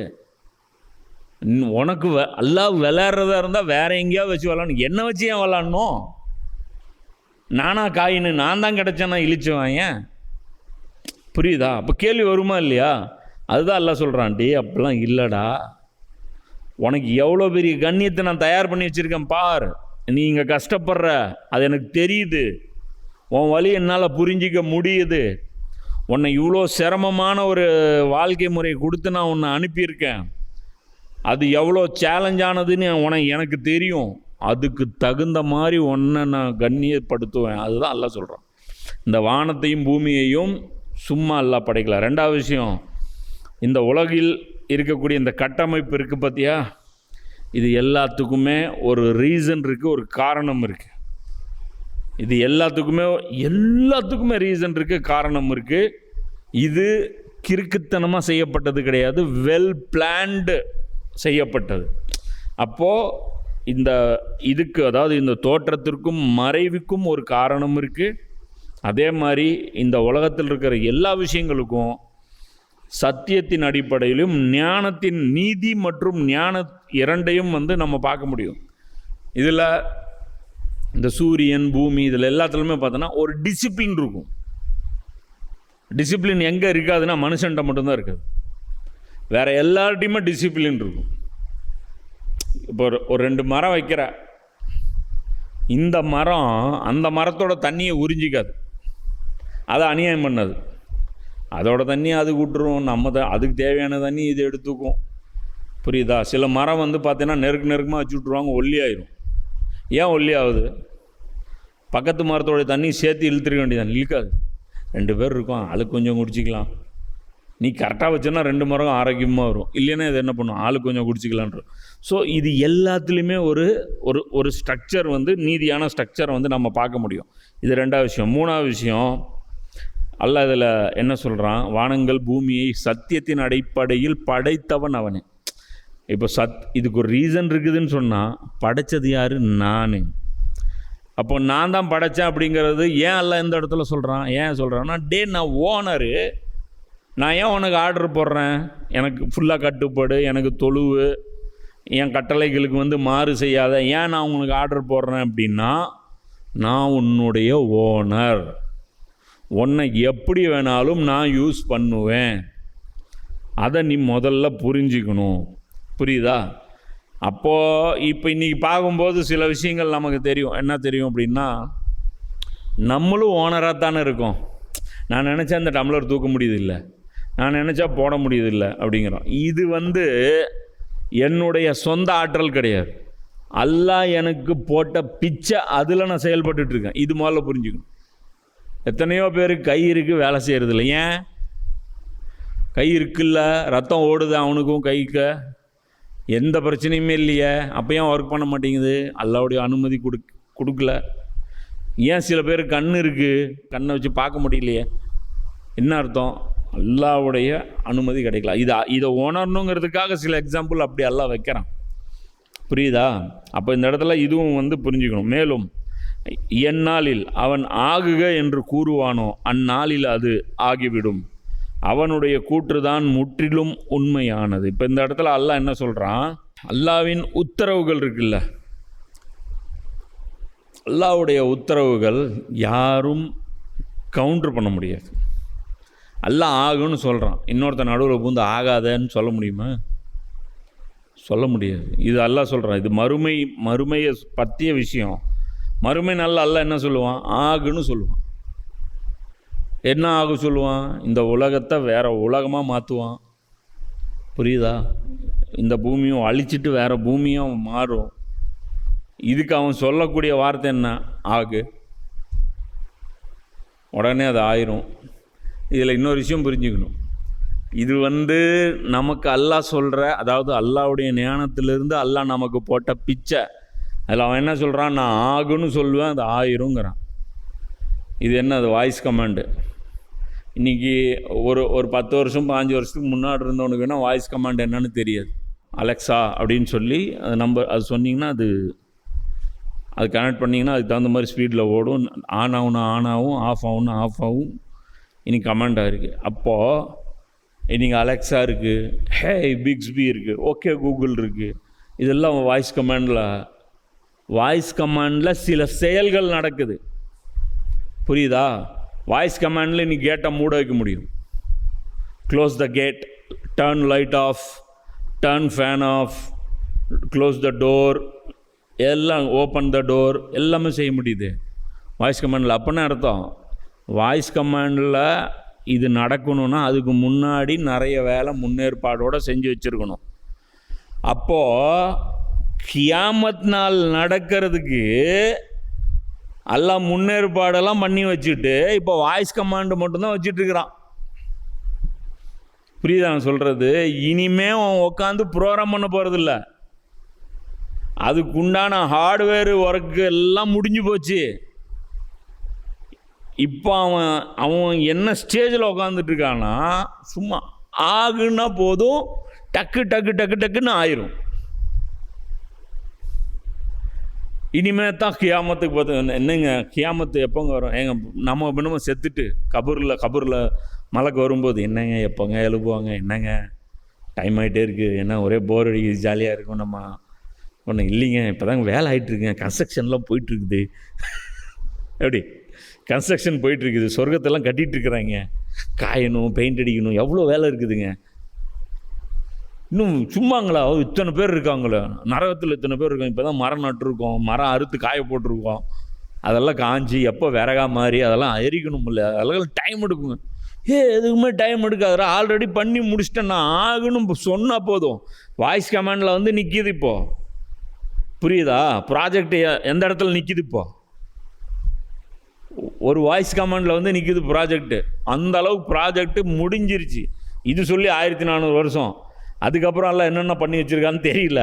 B: உனக்கு அல்லாஹ் விளையாடுறதா இருந்தால் வேற எங்கேயாவது வச்சு விளாடணும். என்ன வச்சு ஏன் விளாடணும்? நானா காயின்னு நான் தான் கிடச்சேன்னா இழிச்சுவான் ஏன்? புரியுதா? அப்போ கேள்வி வருமா இல்லையா? அதுதான் அல்லாஹ் சொல்கிறான், டே அப்படிலாம் இல்லைடா, உனக்கு எவ்வளோ பெரிய கண்ணியத்தை நான் தயார் பண்ணி வச்சுருக்கேன் பார். நீ இங்கே கஷ்டப்படுற, அது எனக்கு தெரியுது. உன் வழி என்னால் புரிஞ்சிக்க முடியுது. உன்னை இவ்வளோ சிரமமான ஒரு வாழ்க்கை முறையை கொடுத்து நான் உன்னை அனுப்பியிருக்கேன். அது எவ்வளோ சேலஞ்சானதுன்னு எனக்கு தெரியும். அதுக்கு தகுந்த மாதிரி உன்னை நான் கண்ணியப்படுத்துவேன். அதுதான் அல்லாஹ் சொல்கிறான். இந்த வானத்தையும் பூமியையும் சும்மா அல்லாஹ் படைக்கல. ரெண்டாவது விஷயம், இந்த உலகில் இருக்கக்கூடிய இந்த கட்டமைப்பு இருக்குது பார்த்தியா, இது எல்லாத்துக்குமே ஒரு ரீசன் இருக்குது, ஒரு காரணம் இருக்குது. இது எல்லாத்துக்குமே ரீசன் இருக்குது, காரணம் இருக்குது. இது கிறுக்குத்தனமாக செய்யப்பட்டது கிடையாது, வெல் பிளான்டு செய்யப்பட்டது. அப்போது இதுக்கு அதாவது இந்த தோற்றத்திற்கும் மறைவுக்கும் ஒரு காரணம் இருக்குது. அதே மாதிரி இந்த உலகத்தில் இருக்கிற எல்லா விஷயங்களுக்கும் சத்தியத்தின் அடிப்படையிலும் ஞானத்தின் நீதி மற்றும் ஞான இரண்டையும் நம்ம பார்க்க முடியும். இதில் இந்த சூரியன், பூமி, இதில் எல்லாத்துலேயுமே பார்த்தோன்னா ஒரு டிசிப்ளின் இருக்கும். டிசிப்ளின் எங்கே இருக்காதுன்னா மனுஷன்ட்ட மட்டும்தான் இருக்குது. வேறு எல்லார்ட்டையுமே டிசிப்ளின் இருக்கும். இப்போ ஒரு 2 மரம் வைக்கிற, இந்த மரம் அந்த மரத்தோட தண்ணியை உறிஞ்சிக்காது, அதை அநியாயம் பண்ணாது. அதோட தண்ணி அது விட்டுரும், அதுக்கு தேவையான தண்ணி இது எடுத்துக்கும். புரியுதா? சில மரம் பார்த்தீங்கன்னா நெருக்கமாக வச்சு விட்ருவாங்க, ஒல்லியாயிரும். ஏன் ஒல்லி ஆகுது? பக்கத்து மரத்தோட தண்ணி சேர்த்து இழுத்துருக்க வேண்டியதான். இழுக்காது. 2 பேர் இருக்கும், ஆளுக்கு கொஞ்சம் குடிச்சிக்கலாம். நீ கரெக்டாக வச்சோன்னா 2 மரம் ஆரோக்கியமாக வரும். இல்லைன்னா இது என்ன பண்ணும், ஆளுக்கு கொஞ்சம் குடிச்சிக்கலான்ற. ஸோ இது எல்லாத்துலேயுமே ஒரு ஸ்ட்ரக்சர் நீதியான ஸ்ட்ரக்சரை நம்ம பார்க்க முடியும். இது ரெண்டாவது விஷயம். மூணாவது விஷயம், அல்லாஹ் இதில் என்ன சொல்கிறான், வானங்கள் பூமியை சத்தியத்தின் அடிப்படையில் படைத்தவன் அவனே. இப்போ இதுக்கு ஒரு ரீசன் இருக்குதுன்னு சொன்னால், படைத்தது யார்? நான். அப்போ நான் தான் படைத்தேன் அப்படிங்கிறது ஏன் அல்லாஹ் எந்த இடத்துல சொல்கிறான்? ஏன் சொல்கிறான்னா, நான் ஓனரு, நான் ஏன் உனக்கு ஆர்டர் போடுறேன்? எனக்கு ஃபுல்லாக கட்டுப்பாடு, எனக்கு தொழுவு, என் கட்டளைகளுக்கு மாறு செய்யாத, ஏன் நான் உனக்கு ஆர்டர் போடுறேன் அப்படின்னா, நான் உன்னுடைய ஓனர். உன்னை எப்படி வேணாலும் நான் யூஸ் பண்ணுவேன். அதை நீ முதல்ல புரிஞ்சிக்கணும். புரியுதா? அப்போது இப்போ இன்றைக்கி பார்க்கும்போது சில விஷயங்கள் நமக்கு தெரியும். என்ன தெரியும் அப்படின்னா, நம்மளும் ஓனராக தானே இருக்கோம். நான் நினச்சா இந்த டம்ளர் தூக்க முடியுதில்லை, நான் நினச்சா போட முடியுதில்லை அப்படிங்கிறோம். இது என்னுடைய சொந்த ஆற்றல் கிடையாது. அல்லாஹ் எனக்கு போட்ட பிச்சை, அதில் நான் செயல்பட்டுருக்கேன். இது முதல்ல புரிஞ்சுக்கணும். எத்தனையோ பேருக்கு கை இருக்குது, வேலை செய்கிறதில்ல. ஏன்? கை இருக்குல்ல, ரத்தம் ஓடுது அவனுக்கும் கைக்கு. எந்த பிரச்சனையுமே இல்லையே, அப்போ ஏன் ஒர்க் பண்ண மாட்டேங்குது? அல்லாவுடைய அனுமதி கொடுக்கல. ஏன் சில பேர் கண் இருக்குது, கண்ணை வச்சு பார்க்க முடியலையே, என்ன அர்த்தம்? அல்லாவுடைய அனுமதி கிடைக்கல. இதை உணரணுங்கிறதுக்காக சில எக்ஸாம்பிள் அப்படி அல்லாஹ் வைக்கிறான். புரியுதா? அப்போ இந்த இடத்துல இதுவும் வந்து புரிஞ்சுக்கணும். மேலும் எந்நாளில் அவன் ஆகுக என்று கூறுவானோ அந்நாளில் அது ஆகிவிடும். அவனுடைய கூற்றுதான் முற்றிலும் உண்மையானது. இப்போ இந்த இடத்துல அல்லாஹ் என்ன சொல்கிறான்? அல்லாவின் உத்தரவுகள் இருக்குல்ல, அல்லாவுடைய உத்தரவுகள் யாரும் கவுண்டர் பண்ண முடியாது. அல்லாஹ் ஆகுன்னு சொல்கிறான், இன்னொருத்த நடுவில் பூந்து ஆகாதன்னு சொல்ல முடியுமா? சொல்ல முடியாது. இது அல்லாஹ் சொல்கிறான். இது மறுமையை பற்றிய விஷயம். மறுமை நல்ல அல்லாஹ் என்ன சொல்லுவான்? ஆகுன்னு சொல்லுவான். என்ன ஆகும் சொல்லுவான்? இந்த உலகத்தை வேற உலகமாக மாற்றுவான். புரியுதா? இந்த பூமியும் அழிச்சிட்டு வேற பூமியும் மாறும். இதுக்கு அவன் சொல்லக்கூடிய வார்த்தை என்ன? ஆகு. உடனே அது ஆயிரும். இதில் இன்னொரு விஷயம் புரிஞ்சுக்கணும். இது வந்து நமக்கு அல்லாஹ் சொல்கிற, அதாவது அல்லாஹ்வுடைய ஞானத்திலிருந்து அல்லாஹ் நமக்கு போட்ட பிச்சை. அதில் அவன் என்ன சொல்கிறான்? நான் ஆகுன்னு சொல்லுவேன், அது ஆயிருங்கிறான். இது என்ன? அது வாய்ஸ் கமாண்டு. இன்றைக்கி ஒரு 10 வருஷம் 5 வருஷத்துக்கு முன்னாடி இருந்தவனுக்கு வேணால் வாய்ஸ் கமாண்ட் என்னன்னு தெரியாது. அலெக்ஸா அப்படின்னு சொல்லி அது சொன்னிங்கன்னா அது கனெக்ட் பண்ணிங்கன்னா அதுக்கு தகுந்த மாதிரி ஸ்பீடில் ஓடும். ஆன் ஆகும், ஆஃப் ஆகும். இன்னைக்கு கமாண்டாக இருக்குது. அப்போது நீங்கள் அலெக்ஸா இருக்குது, ஹே பிக்ஸ்பி இருக்குது, ஓகே கூகுள் இருக்குது. இதெல்லாம் வாய்ஸ் கமாண்டில் சில செயல்கள் நடக்குது. புரியுதா? வாய்ஸ் கமாண்டில் நீ கேட்டை மூட வைக்க முடியும். Close the gate, turn light off, turn fan off, close the door, எல்லாம் ஓப்பன் த டோர், எல்லாமே செய்ய முடியுது வாய்ஸ் கமாண்டில். அப்போன்னா அர்த்தம், வாய்ஸ் கமாண்டில் இது நடக்கணும்னா அதுக்கு முன்னாடி நிறைய வேலை முன்னேற்பாடோடு செஞ்சு வச்சுருக்கணும். அப்போது கியாமத் நாள் நடக்கிறதுக்கு எல்லாம் முன்னேற்பாடெல்லாம் பண்ணி வச்சுட்டு இப்போ வாய்ஸ் கமாண்டு மட்டும்தான் வச்சிட்ருக்கிறான். புரியுதா நான் சொல்கிறது? இனிமே அவன் உட்காந்து ப்ரோக்ராம் பண்ண போகிறதில்ல. அதுக்குண்டான ஹார்ட்வேர் ஒர்க்கு எல்லாம் முடிஞ்சு போச்சு. இப்போ அவன் என்ன ஸ்டேஜில் உட்காந்துட்ருக்கான்னா, சும்மா ஆகுன்னா போதும், டக்குன்னு ஆயிரும். இனிமே தான் கியாமத்துக்கு பார்த்து என்னங்க கியாமத்து எப்போங்க வரும்? நம்ம பின்னமோ செத்துட்டு கபூரில் மலைக்கு வரும்போது என்னங்க எப்போங்க எழுப்புவாங்க? என்னங்க டைம் ஆகிட்டே இருக்குது, என்ன ஒரே போர் அடிக்குது, ஜாலியாக இருக்கும். நம்ம ஒன்றும் இல்லைங்க, இப்போ தாங்க வேலை ஆகிட்டுருக்குங்க, கன்ஸ்ட்ரக்ஷன்லாம் போயிட்டுருக்குது. எப்படி கன்ஸ்ட்ரக்ஷன் போயிட்டுருக்குது, சொர்க்கத்தெல்லாம் கட்டிகிட்ருக்குறாங்க, காயணும், பெயிண்ட் அடிக்கணும், எவ்வளோ வேலை இருக்குதுங்க. இன்னும் சும்மாங்களா? இத்தனை பேர் இருக்காங்களே நரகத்தில், இத்தனை பேர் இருக்காங்க. இப்போ தான் மரம் நட்டுருக்கோம், மரம் அறுத்து காய போட்டிருக்கோம், அதெல்லாம் காஞ்சி எப்போ விறகா மாதிரி அதெல்லாம் எரிக்கணும். இல்லை, அதெல்லாம் டைம் எடுக்குங்க. எதுக்குமே டைம் எடுக்காதரா, ஆல்ரெடி பண்ணி முடிச்சிட்டேன்னா ஆகணும் சொன்னால் போதும். வாய்ஸ் கமாண்டில் வந்து நிற்கிது. இப்போது புரியுதா? ப்ராஜெக்ட் எந்த இடத்துல நிற்கிது? இப்போது ஒரு வாய்ஸ் கமாண்டில் வந்து நிற்கிது ப்ராஜெக்டு. அந்த அளவுக்கு ப்ராஜெக்டு முடிஞ்சிருச்சு. இது சொல்லி 1400 வருஷம். அதுக்கப்புறம் எல்லாம் என்னென்ன பண்ணி வச்சுருக்கான்னு தெரியல.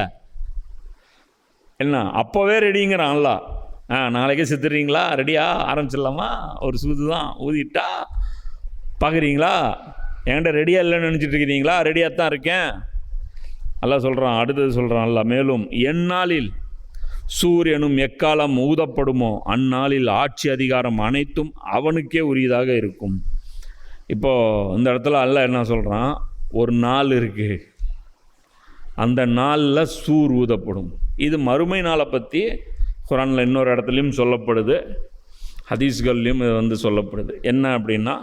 B: என்ன அப்போவே ரெடிங்கிறான் அல்ல. நாளைக்கே செத்துடுறீங்களா? ரெடியாக ஆரம்பிச்சிடலாமா? ஒரு சூது தான் ஊதிட்டா பார்க்குறீங்களா? என்கிட்ட ரெடியாக இல்லைன்னு நினச்சிட்டு இருக்கிறீங்களா? ரெடியாக தான் இருக்கேன் எல்லாம் சொல்கிறான். அடுத்தது சொல்கிறான் அல்ல, மேலும் எந்நாளில் சூரியனும் எக்காலம் ஊதப்படுமோ அந்நாளில் ஆட்சி அதிகாரம் அனைத்தும் அவனுக்கே உரியதாக இருக்கும். இப்போது இந்த இடத்துல அல்ல என்ன சொல்கிறான்? ஒரு நாள் இருக்குது, அந்த நாளில் சூர் ஊதப்படும். இது மறுமை நாளை பற்றி குரானில் இன்னொரு இடத்துலையும் சொல்லப்படுது, ஹதீஸ்கள்லையும் இது வந்து சொல்லப்படுது. என்ன அப்படின்னா,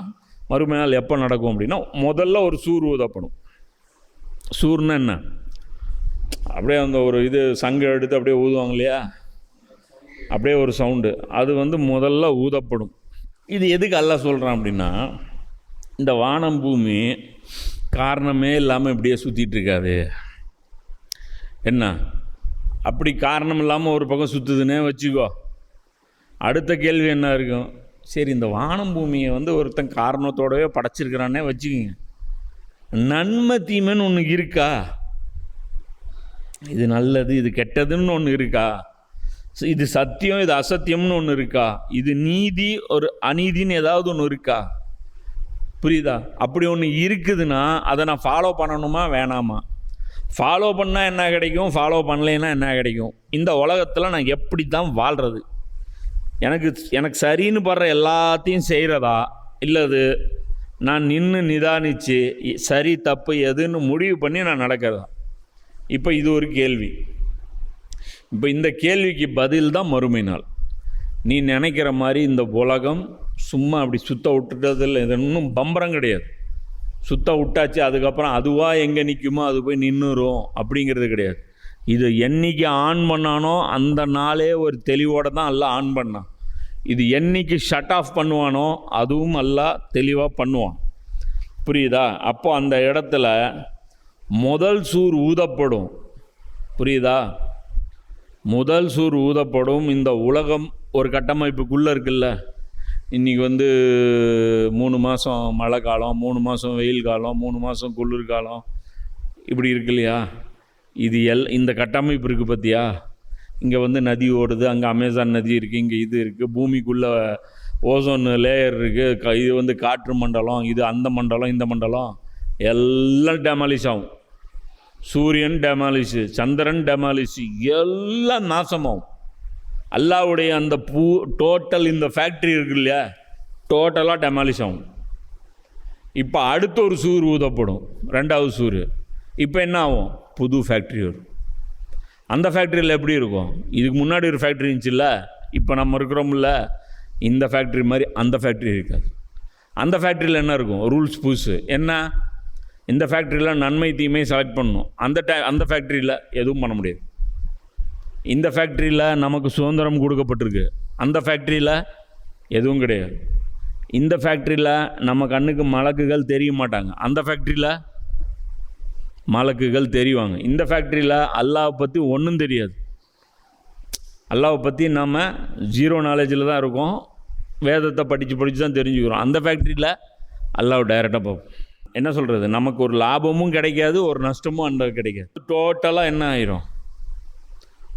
B: மறுமை நாள் எப்போ நடக்கும் அப்படின்னா, முதல்ல ஒரு சூர் ஊதப்படும். சூர்னா என்ன? அப்படியே அந்த ஒரு இது சங்கு எடுத்து அப்படியே ஊதுவாங்க இல்லையா, அப்படியே ஒரு சவுண்டு, அது வந்து முதல்ல ஊதப்படும். இது எதுக்கு அல்லாஹ் சொல்கிறான் அப்படின்னா, இந்த வானம் பூமி காரணமே இல்லாமல் இப்படியே சுற்றிட்டு இருக்காது. என்ன அப்படி காரணம் இல்லாமல் ஒரு பக்கம் சுற்றுதுன்னே வச்சுக்கோ, அடுத்த கேள்வி என்ன இருக்கும்? சரி, இந்த வானம் பூமியை வந்து ஒருத்தன் காரணத்தோடவே படைச்சிருக்கிறானே வச்சுக்கோங்க, நன்மை தீமைன்னு ஒன்று இருக்கா? இது நல்லது இது கெட்டதுன்னு ஒன்று இருக்கா, இது சத்தியம் இது அசத்தியம்னு ஒன்று இருக்கா, இது நீதி ஒரு அநீதின்னு ஏதாவது ஒன்று இருக்கா, புரியுதா? அப்படி ஒன்று இருக்குதுன்னா அதை நான் ஃபாலோ பண்ணணுமா வேணாமா? ஃபாலோ பண்ணால் என்ன கிடைக்கும், ஃபாலோ பண்ணலைன்னா என்ன கிடைக்கும்? இந்த உலகத்தில் நான் எப்படி தான் வாழ்கிறது? எனக்கு சரின்னு படுற எல்லாத்தையும் செய்கிறதா, இல்லது நான் நின்று நிதானித்து சரி தப்பு எதுன்னு முடிவு பண்ணி நான் நடக்கிறதா? இப்போ இது ஒரு கேள்வி. இப்போ இந்த கேள்விக்கு பதில் தான் மறுமை நாள். நீ நினைக்கிற மாதிரி இந்த உலகம் சும்மா அப்படி சுத்த விட்டுட்டதில்லை, இது இன்னும் பம்பரம் கிடையாது. சுத்த விட்டாச்சு அதுக்கப்புறம் அதுவாக எங்கே நிற்குமோ அது போய் நின்றுரும் அப்படிங்கிறது கிடையாது. இது என்னைக்கு ஆன் பண்ணானோ அந்த நாளே ஒரு தெளிவோடு தான் எல்லாம் ஆன் பண்ணான். இது என்னைக்கு ஷட் ஆஃப் பண்ணுவானோ அதுவும் எல்லாம் தெளிவாக பண்ணுவான், புரியுதா? அப்போ அந்த இடத்துல முதல் சூர் ஊதப்படும், புரியுதா? முதல் சூர் ஊதப்படும். இந்த உலகம் ஒரு கட்டமைப்புக்குள்ளே இருக்குல்ல, இன்றைக்கி 3 மாதம் மழை காலம், 3 மாதம் வெயில் காலம், 3 மாதம் குளிர்காலம் இப்படி இருக்கு இல்லையா? இது இந்த கட்டமைப்பு இருக்குது பார்த்தியா? இங்கே நதி ஓடுது, அங்கே அமேசான் நதி இருக்குது, இங்கே இது இருக்குது, பூமிக்குள்ளே ஓசோன் லேயர் இருக்குது, இது காற்று மண்டலம், இது அந்த மண்டலம் இந்த மண்டலம் எல்லாம் டெமாலிஷ் ஆகும். சூரியன் டெமாலிஷு, சந்திரன் டெமாலிஷு, எல்லாம் நாசமாகும். அல்லாவுடைய அந்த டோட்டல் இந்த ஃபேக்ட்ரி இருக்கு இல்லையா, டோட்டலாக டெமாலிஷ் ஆகும். இப்போ அடுத்த ஒரு சூர் ஊதப்படும், 2வது சூர். இப்போ என்ன ஆகும்? புது ஃபேக்ட்ரி வரும். அந்த ஃபேக்ட்ரியில் எப்படி இருக்கும்? இதுக்கு முன்னாடி ஒரு ஃபேக்ட்ரி இருந்துச்சுல்ல, இப்போ நம்ம இருக்கிறோம்ல, இந்த ஃபேக்ட்ரி மாதிரி அந்த ஃபேக்ட்ரி இருக்காது. அந்த ஃபேக்ட்ரியில் என்ன இருக்கும்? ரூல்ஸ் புதுசு. என்ன? இந்த ஃபேக்ட்ரியில் நன்மை தீமை செலக்ட் பண்ணணும். அந்த ஃபேக்ட்ரியில் எதுவும் பண்ண முடியாது. இந்த ஃபேக்ட்ரியில் நமக்கு சுதந்திரம் கொடுக்கப்பட்டிருக்கு, அந்த ஃபேக்ட்ரியில் எதுவும் கிடையாது. இந்த ஃபேக்ட்ரியில் நம்ம கண்ணுக்கு மலக்குகள் தெரிய மாட்டாங்க, அந்த ஃபேக்ட்ரியில் மலக்குகள் தெரிவாங்க. இந்த ஃபேக்ட்ரியில் அல்லாஹ் பற்றி ஒன்றும் தெரியாது. அல்லாஹ் பற்றி நம்ம 0 நாலேஜில் தான் இருக்கோம், வேதத்தை படித்து தான் தெரிஞ்சுக்கிறோம். அந்த ஃபேக்ட்ரியில் அல்லாஹ் டைரெக்டாக பார்ப்போம். என்ன சொல்கிறது, நமக்கு ஒரு லாபமும் கிடைக்காது, ஒரு நஷ்டமும் அந்த கிடைக்காது. டோட்டலாக என்ன ஆயிரும்?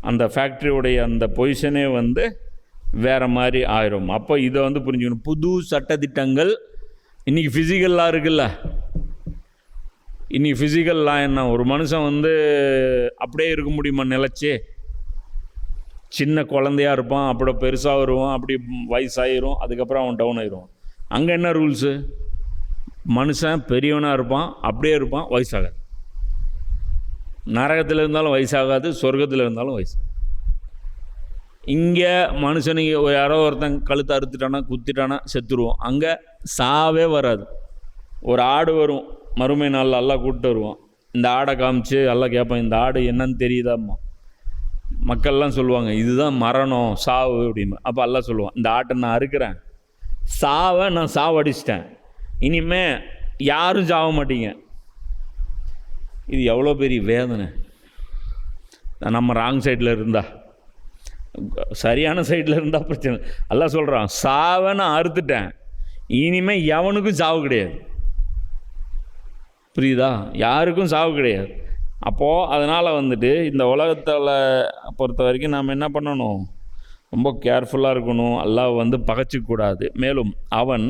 B: அந்த ஃபேக்ட்ரியோடைய அந்த பொசிஷனே வேறு மாதிரி ஆயிரும். அப்போ இதை புரிஞ்சுக்கணும். புது சட்டத்திட்டங்கள் இன்றைக்கி ஃபிசிக்கல்லாக இருக்குல்ல, இன்றைக்கி ஃபிசிக்கல்லாம் என்ன, ஒரு மனுஷன் அப்படியே இருக்க முடியுமா நிலச்சி? சின்ன குழந்தையாக இருப்பான், அப்படி பெருசாக வருவான், அப்படி வயசாகிரும், அதுக்கப்புறம் அவன் டவுன் ஆயிடுவான். அங்கே என்ன ரூல்ஸு? மனுஷன் பெரியவனாக இருப்பான், அப்படியே இருப்பான், வயசாகாது. நரகத்தில் இருந்தாலும் வயசாகாது, சொர்க்கத்தில் இருந்தாலும் வயசாகாது. இங்கே மனுஷனுக்கு யாரோ ஒருத்தன் கழுத்தை அறுத்துட்டானா குத்திட்டானா செத்துருவோம். அங்கே சாவே வராது. ஒரு ஆடு வரும், மறுமை நாளில் எல்லாம் கூப்பிட்டு வருவான். இந்த ஆடை காமிச்சு எல்லாம் கேட்பான், இந்த ஆடு என்னன்னு தெரியுதாம்மா? மக்கள்லாம் சொல்லுவாங்க, இதுதான் மரணம் சாவு அப்படின்னு. அப்போ எல்லாம் சொல்லுவான், இந்த ஆட்டை நான் அறுக்கிறேன், சாவை நான் சாவடிச்சிட்டேன், இனிமே யாரும் சாவ மாட்டீங்க. இது எவ்வளோ பெரிய வேதனை. நம்ம ராங் சைடில் இருந்தால், சரியான சைடில் இருந்தால் பிரச்சனை. எல்லாம் சொல்கிறான், சாவை நான் அறுத்துட்டேன், இனிமேல் எவனுக்கும் சாவு கிடையாது. புரியுதா? யாருக்கும் சாவு கிடையாது. அப்போது அதனால் இந்த உலகத்தில் பொறுத்த வரைக்கும் நாம் என்ன பண்ணணும்? ரொம்ப கேர்ஃபுல்லாக இருக்கணும். அல்லாஹ் பகைச்சிக்கூடாது. மேலும் அவன்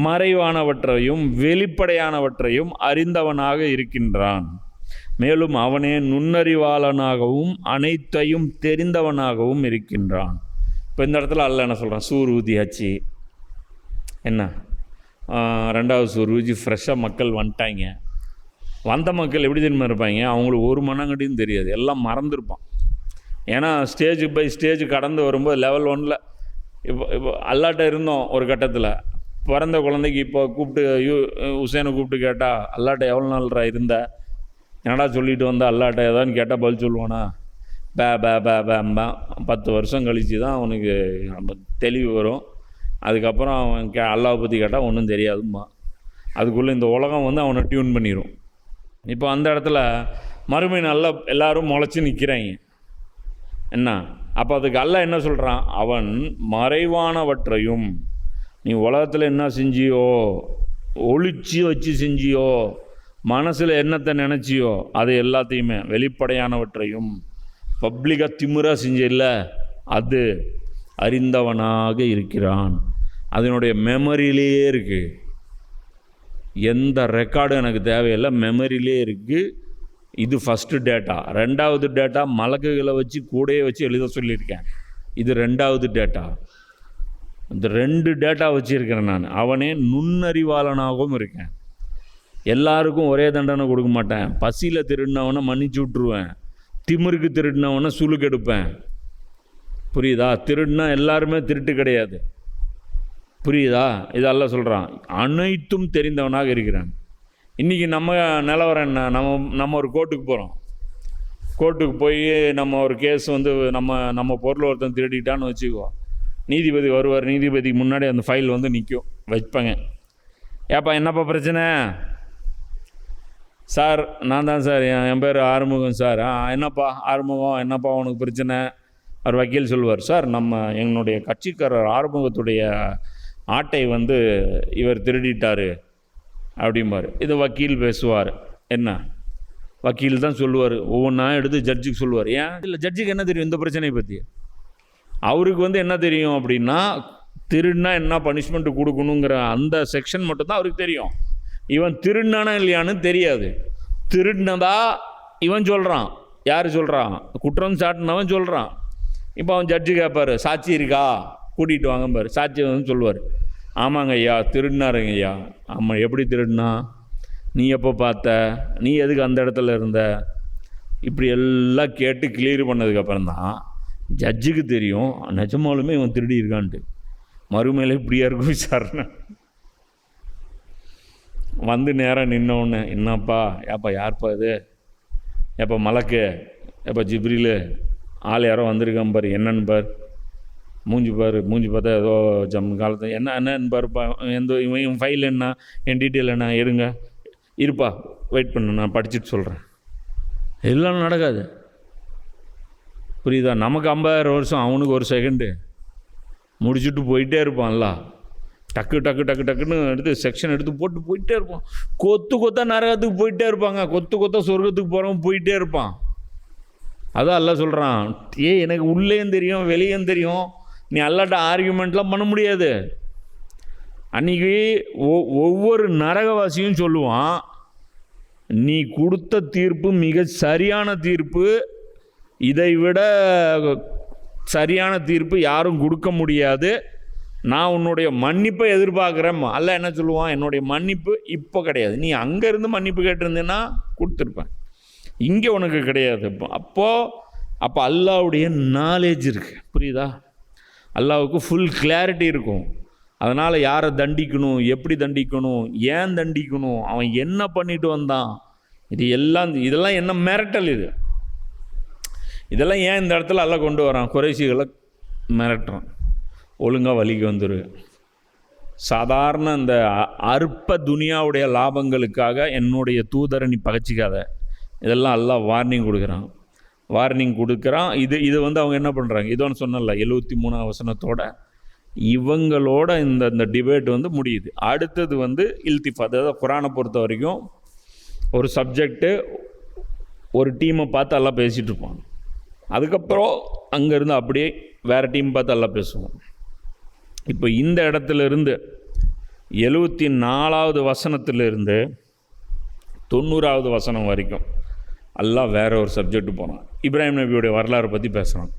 B: மறைவானவற்றையும் வெளிப்படையானவற்றையும் அறிந்தவனாக இருக்கின்றான். மேலும் அவனே நுண்ணறிவாளனாகவும் அனைத்தையும் தெரிந்தவனாகவும் இருக்கின்றான். இப்போ இந்த இடத்துல அல்லாஹ் என்ன சொல்கிறான்? சூர் ஊதியாச்சு, என்ன 2வது சூர் ஊதி ஃப்ரெஷ்ஷாக மக்கள் வந்துட்டாங்க. வந்த மக்கள் எப்படி தெரியுமா இருப்பாங்க? அவங்களுக்கு ஒரு மண்ணாங்கட்டியும் தெரியாது, எல்லாம் மறந்துருப்பான். ஏன்னா ஸ்டேஜ் பை ஸ்டேஜ் கடந்து வரும்போது லெவல் 1ல் இப்போ அல்லாட்ட இருந்தோம் ஒரு கட்டத்தில். பிறந்த குழந்தைக்கு இப்போ கூப்பிட்டு உசேனை கூப்பிட்டு கேட்டால், அல்லாட்ட எவ்வளோ நாள்ரா இருந்த, என்னடா சொல்லிட்டு வந்த அல்லாட்ட ஏதான்னு கேட்டால் பதில் சொல்லுவானா? பேம்பா 10 வருஷம் கழித்து தான் அவனுக்கு தெளிவு வரும். அதுக்கப்புறம் அவன் அல்லாவை பற்றி கேட்டால் ஒன்றும் தெரியாதும்மா. அதுக்குள்ளே இந்த உலகம் அவனை டியூன் பண்ணிடும். இப்போ அந்த இடத்துல மறுமை நல்லா எல்லோரும் முளைச்சி நிற்கிறாங்க. என்ன? அப்போ அதுக்கு அல்லாஹ் என்ன சொல்கிறான்? அவன் மறைவானவற்றையும், நீ உலகத்தில் என்ன செஞ்சியோ, ஒளிச்சு வச்சு செஞ்சியோ, மனசில் என்னத்தை நினச்சியோ அது எல்லாத்தையுமே வெளிப்படையானவற்றையும் பப்ளிக்காக திமிராக செஞ்சில்ல, அது அறிந்தவனாக இருக்கிறான். அதனுடைய மெமரியிலே இருக்குது. எந்த ரெக்கார்டும் எனக்கு தேவையில்லை, மெமரியிலே இருக்குது. இது ஃபஸ்ட்டு டேட்டா. ரெண்டாவது டேட்டா மலக்குகளை வச்சு கூடையே வச்சு எழுத சொல்லியிருக்கேன். இது ரெண்டாவது டேட்டா. இந்த 2 டேட்டா வச்சுருக்கிறேன் நான். அவனே நுண்ணறிவாளனாகவும் இருக்கேன். எல்லாருக்கும் ஒரே தண்டனை கொடுக்க மாட்டேன். பசியில் திருடினவனை மன்னிச்சு விட்ருவேன், திமிருக்கு திருடினவனை சுலுக்கெடுப்பேன். புரியுதா? திருடினா எல்லாருமே திருட்டு கிடையாது. புரியுதா? இதெல்லாம் சொல்கிறான். அனைத்தும் தெரிந்தவனாக இருக்கிறான். இன்றைக்கி நம்ம நிலவரம் என்ன? நம்ம ஒரு கோர்ட்டுக்கு போகிறோம். கோர்ட்டுக்கு போய் நம்ம ஒரு கேஸ் வந்து நம்ம பொருள் ஒருத்தன் திருடிட்டான்னு வச்சுக்கோ. நீதிபதி வருவார். நீதிபதிக்கு முன்னாடி அந்த ஃபைல் வந்து நிற்கும், வைப்பாங்க. ஏப்பா என்னப்பா பிரச்சனை? சார் நான் தான் சார், என் பேர் ஆறுமுகம் சார். என்னப்பா ஆறுமுகம், என்னப்பா உனக்கு பிரச்சனை? அவர் வக்கீல் சொல்லுவார், சார் என்னுடைய கட்சிக்காரர் ஆறுமுகத்துடைய ஆட்டை வந்து இவர் திருடிட்டார் அப்படிம்பார். இது வக்கீல் பேசுவார். என்ன வக்கீல் தான் சொல்லுவார், ஒவ்வொன்றா எடுத்து ஜட்ஜுக்கு சொல்லுவார். ஏன் இல்லை, ஜட்ஜுக்கு என்ன தெரியும் இந்த பிரச்சனையை பற்றி? அவருக்கு வந்து என்ன தெரியும் அப்படின்னா, திருடினா என்ன பனிஷ்மெண்ட்டு கொடுக்கணுங்கிற அந்த செக்ஷன் மட்டும்தான் அவருக்கு தெரியும். இவன் திருடினானா இல்லையான்னு தெரியாது. திருடினதா இவன் சொல்கிறான். யார் சொல்கிறான்? குற்றம் சாட்டினவன் சொல்கிறான். இப்போ அவன் ஜட்ஜு கேட்பார், சாட்சி இருக்கா, கூட்டிகிட்டு வாங்கம்பார். சாட்சி வந்து சொல்லுவார், ஆமாங்க ஐயா திருடினாருங்க ஐயா. ஆமாம், எப்படி திருடினா? நீ எப்போ பார்த்த? நீ எதுக்கு அந்த இடத்துல இருந்த? இப்படி எல்லாம் கேட்டு கிளியர் பண்ணதுக்கப்புறம் தான் ஜட்ஜுக்கு தெரியும் நிஜமாலுமே இவன் திருடி இருக்கான்ட்டு. மறுமையில இப்படியா இருக்கும் விசாரணை. வந்து நேராக நின்னோடனே, என்னப்பா ஏப்பா யார்ப்பா இது? ஏப்பா மலக்கு, ஏப்பா ஜிப்ரிலு, ஆள் யாரோ வந்திருக்கான் பாரு, என்னன்னு பார், மூஞ்சி பார்த்தா ஏதோ காலத்தை என்னன்னு பாருப்பா, இவன் ஃபைல் என்ன, என் டீட்டெயில் என்ன, எடுங்க, இருப்பா வெயிட் பண்ணு, நான் படிச்சுட்டு சொல்கிறேன். எல்லாம் நடக்காது. புரியுதா? நமக்கு 50,000 வருஷம், அவனுக்கு ஒரு செகண்டு. முடிச்சுட்டு போயிட்டே இருப்பான்ல. டக்குன்னு எடுத்து செக்ஷன் எடுத்து போட்டு போயிட்டே இருப்பான். கொத்தா நரகத்துக்கு போயிட்டே இருப்பாங்க, கொத்தா சொர்க்கத்துக்கு போகிறவன் போயிட்டே இருப்பான். அதான் அல்ல சொல்கிறான், எனக்கு உள்ளேயும் தெரியும் வெளியும் தெரியும், நீ அல்லாட்ட ஆர்கியூமெண்ட்லாம் பண்ண முடியாது. அன்றைக்கி ஒவ்வொரு நரகவாசியும் சொல்லுவான், நீ கொடுத்த தீர்ப்பு மிக சரியான தீர்ப்பு, இதை விட சரியான தீர்ப்பு யாரும் கொடுக்க முடியாது, நான் உன்னுடைய மன்னிப்பை எதிர்பார்க்குறேன். அல்ல என்ன சொல்லுவான், என்னுடைய மன்னிப்பு இப்போ கிடையாது, நீ அங்கேருந்து மன்னிப்பு கேட்டிருந்தேன்னா கொடுத்துருப்பேன், இங்கே உனக்கு கிடையாது. அப்போ அல்லாஹ்வுடைய நாலேஜ் இருக்குது. புரியுதா? அல்லாஹ்வுக்கு ஃபுல் கிளாரிட்டி இருக்கும். அதனால் யாரை தண்டிக்கணும், எப்படி தண்டிக்கணும், ஏன் தண்டிக்கணும், அவன் என்ன பண்ணிட்டு வந்தான், இதெல்லாம் என்ன மிரட்டல்? இதெல்லாம் ஏன் இந்த இடத்துல அல்லாஹ் கொண்டு வரான்? குறைஷிகளை மிரட்டுறான், ஒழுங்காக வழிக்கு வந்துரு. சாதாரண இந்த அற்ப துனியாவுடைய லாபங்களுக்காக என்னுடைய தூதரை நீ பகைச்சிக்காத. இதெல்லாம் அல்லாஹ் வார்னிங் கொடுக்குறான். இது வந்து அவங்க என்ன பண்ணுறாங்க? இதோன்னு சொன்னல 73 வசனத்தோட இவங்களோட இந்த டிபேட் வந்து முடியுது. அடுத்தது வந்து இல்திஃபா. அதாவது குரானை பொறுத்த வரைக்கும் ஒரு சப்ஜெக்டு ஒரு டீமை பார்த்து எல்லாம் பேசிகிட்டு இருப்பாங்க. அதுக்கப்புறம் அங்கேருந்து அப்படியே வேறு டீம் பார்த்து எல்லாம் பேசுவோம். இப்போ இந்த இடத்துலேருந்து 74வது வசனத்திலிருந்து 90வது வசனம் வரைக்கும் எல்லாம் வேற ஒரு சப்ஜெக்ட் போகிறான். இப்ராஹிம் நபியுடைய வரலாறு பற்றி பேசுகிறான்.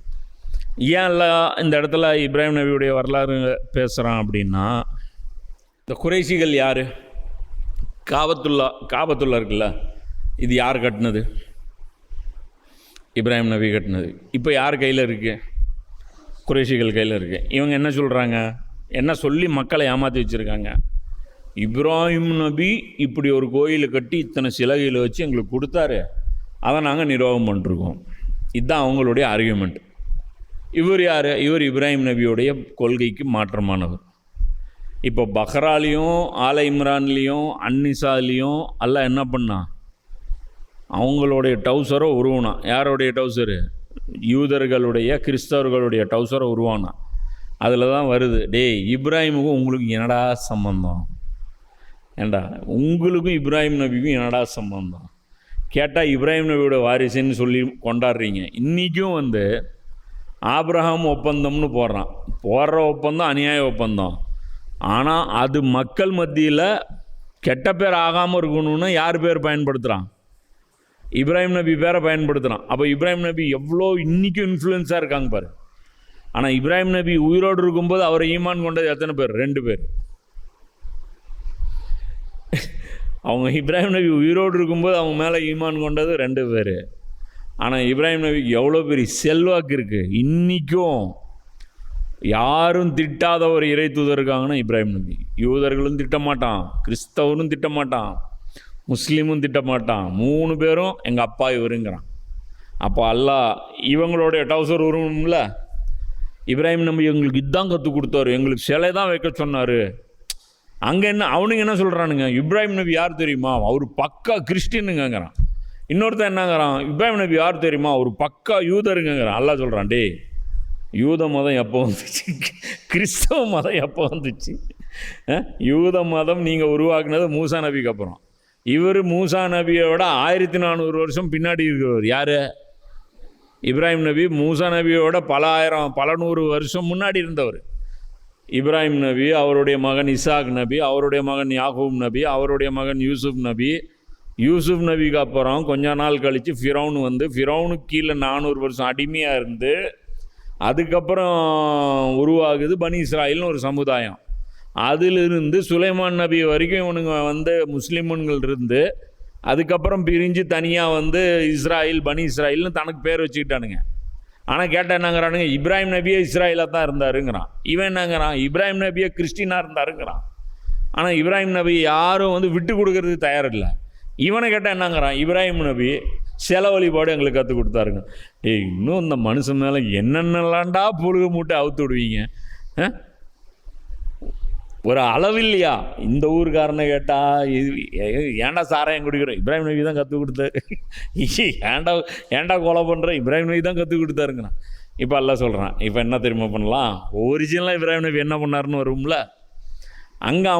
B: ஏன் எல்லாம் இந்த இடத்துல இப்ராஹிம் நபியுடைய வரலாறு பேசுகிறான் அப்படின்னா, இந்த குறைஷிகள் யார்? காபத்துல்லா இருக்குல்ல, இது யார் கட்டினது? இப்ராஹிம் நபி கட்டினது. இப்போ யார் கையில் இருக்குது? குறைஷிகள் கையில் இருக்குது. இவங்க என்ன சொல்கிறாங்க, என்ன சொல்லி மக்களை ஏமாற்றி வச்சுருக்காங்க? இப்ராஹிம் நபி இப்படி ஒரு கோயிலை கட்டி இத்தனை சிலைகளை வச்சு எங்களுக்கு கொடுத்தாரு, அதை நாங்கள் நிர்வாகம் பண்ணிருக்கோம். இதுதான் அவங்களுடைய ஆர்கியூமெண்ட். இவர் யார்? இவர் இப்ராஹிம் நபியோடைய கொள்கைக்கு மாற்றமானவர். இப்போ பஹ்ராலையும் ஆல இம்ரான்லேயும் அன்னிசாலையும் எல்லாம் என்ன பண்ணான்? அவங்களுடைய டவுசரை உருவானான். யாருடைய டவுசரு? யூதர்களுடைய கிறிஸ்தவர்களுடைய டவுசரை உருவானான். அதில் தான் வருது, டேய் இப்ராஹிமுக்கும் உங்களுக்கு என்னடா சம்பந்தம்? ஏண்டா உங்களுக்கும் இப்ராஹிம் நபிக்கும் என்னடா சம்பந்தம் கேட்டால் இப்ராஹிம் நபியோட வாரிசுன்னு சொல்லி கொண்டாடுறீங்க. இன்றைக்கும் வந்து ஆபிரகாம் ஒப்பந்தம்னு போடுற ஒப்பந்தம் அநியாய ஒப்பந்தம். ஆனால் அது மக்கள் மத்தியில் கெட்ட பேர் ஆகாமல் இருக்கணும்னு யார் பேர் பயன்படுத்துகிறான்? இப்ராஹிம் நபி பேரை பயன்படுத்துகிறான். அப்போ இப்ராஹிம் நபி எவ்வளோ இன்றைக்கும் இன்ஃப்ளூயன்ஸாக இருக்காங்க பாரு. ஆனால் இப்ராஹிம் நபி உயிரோடு இருக்கும்போது அவரை ஈமான் கொண்டது எத்தனை பேர்? 2 பேர். அவங்க இப்ராஹிம் நபி உயிரோடு இருக்கும்போது அவங்க மேலே ஈமான் கொண்டது 2 பேர். ஆனால் இப்ராஹிம் நபிக்கு எவ்வளோ பெரிய செல்வாக்கு இருக்குது. இன்றைக்கும் யாரும் திட்டாத ஒரு இறை தூதர் இருக்காங்கன்னா இப்ராஹிம் நபி. யூதர்களும் திட்டமாட்டான், கிறிஸ்தவனும் திட்டமாட்டான், முஸ்லீமும் திட்டமாட்டான். 3 பேரும் எங்கள் அப்பா இவருங்கிறான். அப்போ அல்லாஹ் இவங்களுடைய டவுசர் உருவம்ல இப்ராஹிம் நபி எங்களுக்கு இதுதான் கற்றுக் கொடுத்தாரு, எங்களுக்கு சிலை தான் வைக்க சொன்னார். அங்கே என்ன அவனுங்க என்ன சொல்கிறானுங்க? இப்ராஹிம் நபி யார் தெரியுமா? அவர் பக்கா கிறிஸ்டினுங்கிறான். இன்னொருத்தன் என்னங்கிறான்? இப்ராஹிம் நபி யார் தெரியுமா? அவர் பக்கா யூதருங்கிறான். அல்லாஹ் சொல்கிறான், டே யூத மதம் எப்போ வந்துச்சு? கிறிஸ்தவ மதம் எப்போ வந்துச்சு? யூத மதம் நீங்கள் உருவாக்குனது மூசா நபிக்கு அப்புறம். இவர் மூசா நபியோட 1400 வருஷம் பின்னாடி இருக்கிறவர். யார்? இப்ராஹிம் நபி மூசா நபியோட பல நூறு வருஷம் முன்னாடி இருந்தவர். இப்ராஹிம் நபி, அவருடைய மகன் இசாக் நபி, அவருடைய மகன் யாகூப் நபி, அவருடைய மகன் யூசுப் நபி. யூசுப் நபிக்கு அப்புறம் கொஞ்ச நாள் கழித்து ஃபிரௌன் வந்து ஃபிரௌனுக்கு கீழே 400 வருஷம் அடிமையாக இருந்து அதுக்கப்புறம் உருவாகுது பனி இஸ்ராயில்னு ஒரு சமுதாயம். அதிலிருந்து சுலைமான் நபி வரைக்கும் இவனுங்க வந்து முஸ்லீம்கள் இருந்து அதுக்கப்புறம் பிரிஞ்சு தனியாக வந்து இஸ்ராயில் பனி இஸ்ராயில்னு தனக்கு பேர் வச்சுக்கிட்டானுங்க. ஆனால் கேட்டால் என்னங்கிறானுங்க? இப்ராஹிம் நபியே இஸ்ராயிலாக தான் இருந்தாருங்கிறான். இவன் என்னங்கிறான்? இப்ராஹிம் நபியே கிறிஸ்டினாக இருந்தாருங்கிறான். ஆனால் இப்ராஹிம் நபி யாரும் வந்து விட்டு கொடுக்கறதுக்கு தயாரில்லை. இவனை கேட்டால் என்னங்கிறான்? இப்ராஹிம் நபி சில வழிபாடு எங்களுக்கு கற்றுக் கொடுத்தாருங்க. இன்னும் இந்த மனுஷன் மேலே என்னென்னலாண்டா புழுக மூட்டை அவுத்து விடுவீங்க? ஒரு அளவில்லையா? இந்த ஊருக்காரனை கேட்டால் ஏன்டா சாராயம் குடிக்கிறோம்? இப்ராஹிம் நபி தான் கற்றுக் கொடுத்தாரு. ஏன்டா கொலை பண்ணுற? இப்ராஹிம் நபி தான் கற்றுக் கொடுத்தாருங்கண்ணா. இப்போ எல்லாம் சொல்கிறான். இப்போ என்ன தெரியுமா பண்ணலாம்? ஒரிஜினலாக இப்ராஹிம் நபி என்ன பண்ணாருன்னு வரும்ல. அங்கே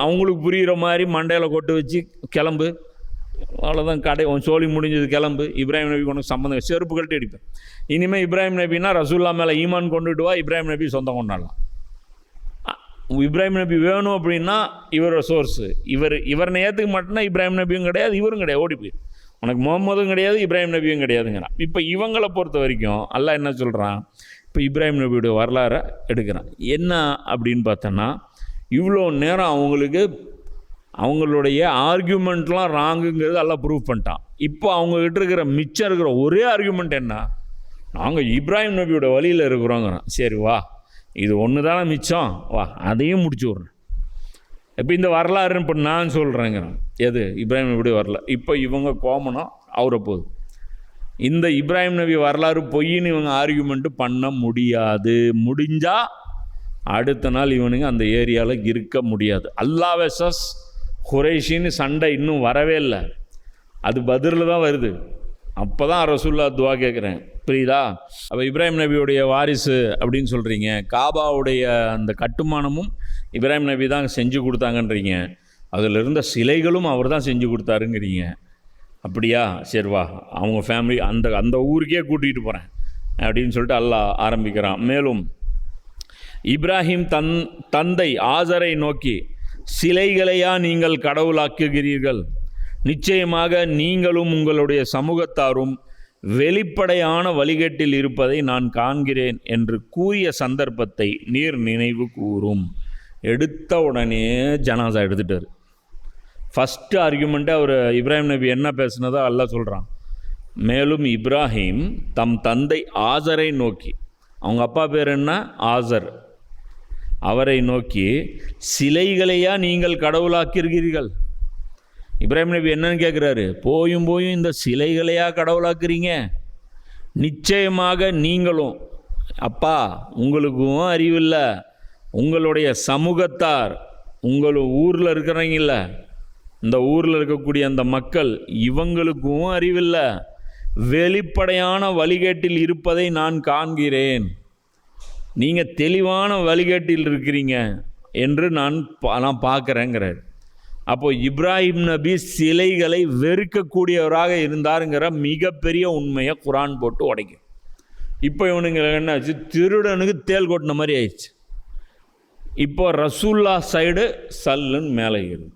B: அவங்களுக்கு புரிகிற மாதிரி மண்டையில் கொட்டு வச்சு கிளம்பு, அவ்வளோதான், கடை உன் சோழி முடிஞ்சது, கிளம்பு. இப்ராஹிம் நபி உனக்கு சம்மந்தம், செருப்பு கழட்டி அடிப்பேன். இனிமேல் இப்ராஹிம் நபினா ரசூல்லா மேலே ஈமான் கொண்டுட்டு வா, இப்ராஹிம் நபி சொந்தம் கொண்டாடலாம். இப்ராஹிம் நபி வேணும் அப்படின்னா இவரோட சோர்ஸு இவரை ஏற்றுக்க மாட்டேன்னா இப்ராஹிம் நபியும் கிடையாது, இவரும் கிடையாது, ஓடி போய் உனக்கு முகம்மதும் கிடையாது, இப்ராஹிம் நபியும் கிடையாதுங்கிறான். இப்போ இவங்களை பொறுத்த வரைக்கும் அல்லாஹ் என்ன சொல்கிறான்? இப்போ இப்ராஹிம் நபியோட வரலாறை எடுக்கிறான். என்ன அப்படின்னு பார்த்தோன்னா, இவ்வளோ நேரம் அவங்களுடைய ஆர்கியூமெண்ட்லாம் ராங்குங்கிறது எல்லாம் ப்ரூவ் பண்ணிட்டான். இப்போ அவங்ககிட்ட இருக்கிற மிச்சம் இருக்கிற ஒரே ஆர்கியூமெண்ட் என்ன? நாங்கள் இப்ராஹிம் நபியோட வழியில் இருக்கிறோங்கிறோம். சரி வா, இது ஒன்று தானே மிச்சம், வா அதையும் முடிச்சு விட்றேன். இப்போ இந்த வரலாறுன்னு இப்போ நான் சொல்கிறேங்கிறேன். எது? இப்ராஹிம் நபியோட வரலாறு. இப்போ இவங்க கோமனம் அவரை போகுது. இந்த இப்ராஹிம் நபி வரலாறு பொய்ன்னு இவங்க ஆர்கியூமெண்ட்டு பண்ண முடியாது. முடிஞ்சால் அடுத்த நாள் இவனுங்க அந்த ஏரியாவில் இருக்க முடியாது. அல்லாஹ் வெர்சஸ் குறைஷின்னு சண்டை இன்னும் வரவே இல்லை, அது பதிரில் தான் வருது. அப்போ தான் ரசூல்லா துவா கேட்குறேன், புரியுதா? அப்போ இப்ராஹிம் நபியுடைய வாரிசு அப்படின்னு சொல்கிறீங்க, காபாவுடைய அந்த கட்டுமானமும் இப்ராஹிம் நபி தான் செஞ்சு கொடுத்தாங்கன்றீங்க, அதில் இருந்த சிலைகளும் அவர் தான் செஞ்சு கொடுத்தாருங்கிறீங்க. அப்படியா? சரி வா, அவங்க ஃபேமிலி அந்த ஊருக்கே கூட்டிகிட்டு போகிறேன் அப்படின்னு சொல்லிட்டு அல்லாஹ் ஆரம்பிக்கிறான். மேலும் இப்ராஹிம் தந்தை ஆசரை நோக்கி, சிலைகளையா நீங்கள் கடவுளாக்குகிறீர்கள்? நிச்சயமாக நீங்களும் உங்களுடைய சமூகத்தாரும் வெளிப்படையான வழிகேட்டில் இருப்பதை நான் காண்கிறேன் என்று கூறிய சந்தர்ப்பத்தை நீர் நினைவு கூறும். எடுத்த உடனே ஜனாசா எடுத்துட்டார். ஃபஸ்ட்டு ஆர்கியூமெண்ட்டை அவர் இப்ராஹிம் நபி என்ன பேசுனதோ அல்லாஹ் சொல்கிறான். மேலும் இப்ராஹிம் தம் தந்தை ஆசரை நோக்கி, அவங்க அப்பா பேர் என்ன? ஆசர். அவரை நோக்கி, சிலைகளையா நீங்கள் கடவுளாக்கிறீர்கள்? இப்ராஹிம் நபி என்னன்னு கேட்குறாரு? போயும் இந்த சிலைகளையா கடவுளாக்குறீங்க? நிச்சயமாக நீங்களும், அப்பா உங்களுக்கும் அறிவில்லை, உங்களுடைய சமூகத்தார், உங்கள் ஊரில் இருக்கிறீங்கள, இந்த ஊரில் இருக்கக்கூடிய அந்த மக்கள், இவங்களுக்கும் அறிவில்லை, வெளிப்படையான வழிகேட்டில் இருப்பதை நான் காண்கிறேன். நீங்கள் தெளிவான வழிகேட்டில் இருக்கிறீங்க என்று நான் பார்க்குறேங்கிறார். அப்போது இப்ராஹிம் நபி சிலைகளை வெறுக்கக்கூடியவராக இருந்தாருங்கிற மிகப்பெரிய உண்மையை குரான் போட்டு உடைக்கும். இப்போ இவனுங்க என்னாச்சு, திருடனுக்கு தேல் கொட்டின மாதிரி ஆயிடுச்சு. இப்போ ரசூல்லா சைடு சல்லுன்னு மேலே ஏறுது.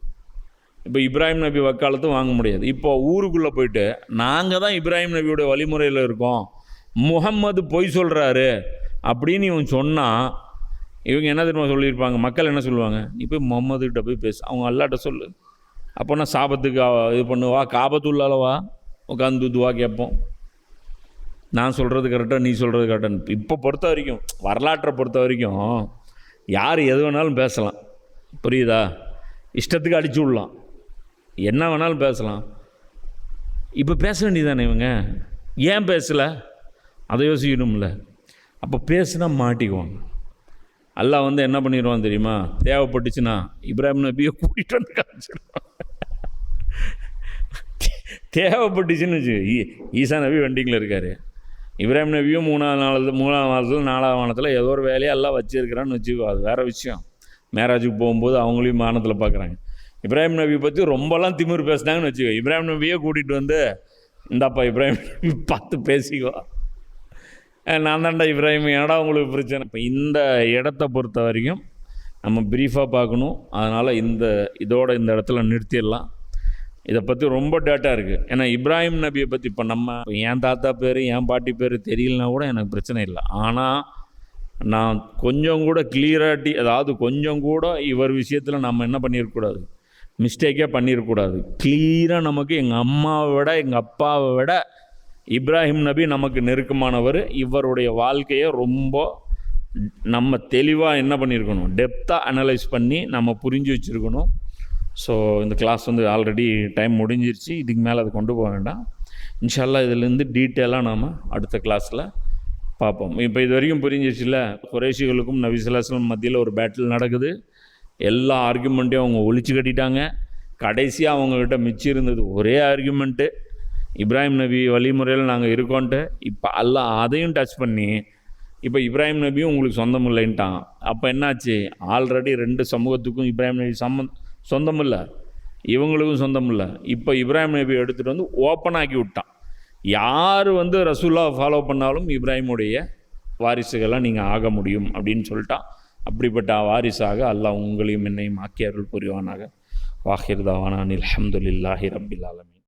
B: இப்போ இப்ராஹிம் நபி வக்காலத்தும் வாங்க முடியாது. இப்போ ஊருக்குள்ளே போயிட்டு நாங்கள் தான் இப்ராஹிம் நபியோடைய வழிமுறையில் இருக்கோம், முகம்மது பொய் சொல்கிறாரு அப்படின்னு இவன் சொன்னால் இவங்க என்ன தெரியுமா சொல்லியிருப்பாங்க, மக்கள் என்ன சொல்லுவாங்க, நீ போய் முகம்மதுக்கிட்ட போய் பேசு, அவங்க அல்லாட்ட சொல்லு. அப்போ நான் சாபத்துக்கு இது பண்ணுவா, காபத்துள்ளாலவா உட்காந்து துவா கேட்போம், நான் சொல்கிறது கரெக்டாக நீ சொல்கிறது கரெக்டாக. இப்போ பொறுத்த வரைக்கும், வரலாற்றை பொறுத்த வரைக்கும் யார் எது வேணாலும் பேசலாம், புரியுதா, இஷ்டத்துக்கு அடிச்சு விடலாம், என்ன வேணாலும் பேசலாம். இப்போ பேச வேண்டியதானே இவங்க, ஏன் பேசலை அதை யோசிக்கணும்ல. அப்போ பேசுனா மாட்டிக்குவாங்க. அல்லாஹ் வந்து என்ன பண்ணிடுவான் தெரியுமா, தேவைப்பட்டுச்சுன்னா இப்ராஹிம் நபியை கூட்டிகிட்டு வந்து காமிச்சிடுவான். தேவைப்பட்டுச்சுன்னு வச்சு, ஈசா நபி வெண்டிங்கில் இருக்கார், இப்ராஹிம் நபியும் மூணாவது வாரத்தில் 4ஆவது வானத்தில் ஏதோ ஒரு வேலையை எல்லாம் வச்சுருக்கிறான்னு வச்சுக்கோ, அது வேறு விஷயம். மேராஜுக்கு போகும்போது அவங்களையும் வானத்தில் பார்க்குறாங்க. இப்ராஹிம் நபியை பற்றி ரொம்பலாம் திமிர் பேசினாங்கன்னு வச்சுக்கோ, இப்ராஹிம் நபியே கூட்டிகிட்டு வந்து இந்தாப்பா இப்ராஹிம் நபி பார்த்து பேசிக்கோ, நான் தான்டா இப்ராஹிம், ஏடா உங்களுக்கு பிரச்சனை. இப்போ இந்த இடத்த பொறுத்த வரைக்கும் நம்ம ப்ரீஃபாக பார்க்கணும். அதனால் இதோட இந்த இடத்துல நிறுத்திடலாம். இதை பற்றி ரொம்ப டேட்டா இருக்குது. ஏன்னா இப்ராஹிம் நபியை பற்றி இப்போ நம்ம என் தாத்தா பேர் என் பாட்டி பேர் தெரியலனா கூட எனக்கு பிரச்சனை இல்லை. ஆனால் நான் கொஞ்சம் கூட கிளியராட்டி, அதாவது கொஞ்சம் கூட இவர் விஷயத்தில் நம்ம என்ன பண்ணியிருக்கக்கூடாது, மிஸ்டேக்கே பண்ணியிருக்கக்கூடாது. கிளியராக நமக்கு எங்கள் அம்மாவை விட எங்கள் அப்பாவை விட இப்ராஹிம் நபி நமக்கு நெருக்கமானவர். இவருடைய வாழ்க்கையை ரொம்ப நம்ம தெளிவாக என்ன பண்ணியிருக்கணும், டெப்த்தாக அனலைஸ் பண்ணி நம்ம புரிஞ்சு வச்சுருக்கணும். ஸோ இந்த கிளாஸ் வந்து ஆல்ரெடி டைம் முடிஞ்சிருச்சு, இதுக்கு மேலே அதை கொண்டு போக வேண்டாம். இன்ஷா அல்லாஹ் இதிலேருந்து டீட்டெயிலாக நாம் அடுத்த கிளாஸில் பார்ப்போம். இப்போ இது வரைக்கும் புரிஞ்சிருச்சுல்ல, குறைஷிகளுக்கும் நபி ஸல்லல்லாஹு அலைஹி வஸல்லம் மத்தியில் ஒரு பேட்டில் நடக்குது. எல்லா ஆர்குமெண்ட்டையும் அவங்க ஒழிச்சு கட்டிட்டாங்க. கடைசியாக அவங்கக்கிட்ட மிச்சம் இருந்தது ஒரே ஆர்குமெண்ட்டு, இப்ராஹிம் நபி வழிமுறையில் நாங்கள் இருக்கோன்ட்டு. இப்போ அல்லாஹ் அதையும் டச் பண்ணி இப்போ இப்ராஹிம் நபியும் உங்களுக்கு சொந்தம் இல்லைன்ட்டான். அப்போ என்னாச்சு, ஆல்ரெடி 2 சமூகத்துக்கும் இப்ராஹிம் நபி சொந்தம் இல்லை, இவங்களுக்கும் சொந்தம் இல்லை. இப்போ இப்ராஹிம் நபி எடுத்துகிட்டு வந்து ஓப்பன் ஆக்கி விட்டான். யார் வந்து ரசூல்லா ஃபாலோ பண்ணாலும் இப்ராஹிமுடைய வாரிசுகளாக நீங்கள் ஆக முடியும் அப்படின்னு சொல்லிட்டான். அப்படிப்பட்ட வாரிசாக அல்லாஹ் உங்களையும் என்னையும் ஆக்கி அருள் புரிவானாக. வாஹிர் தாவானா அல்ஹம்துலில்லாஹி ரப்பில் ஆலமீன்.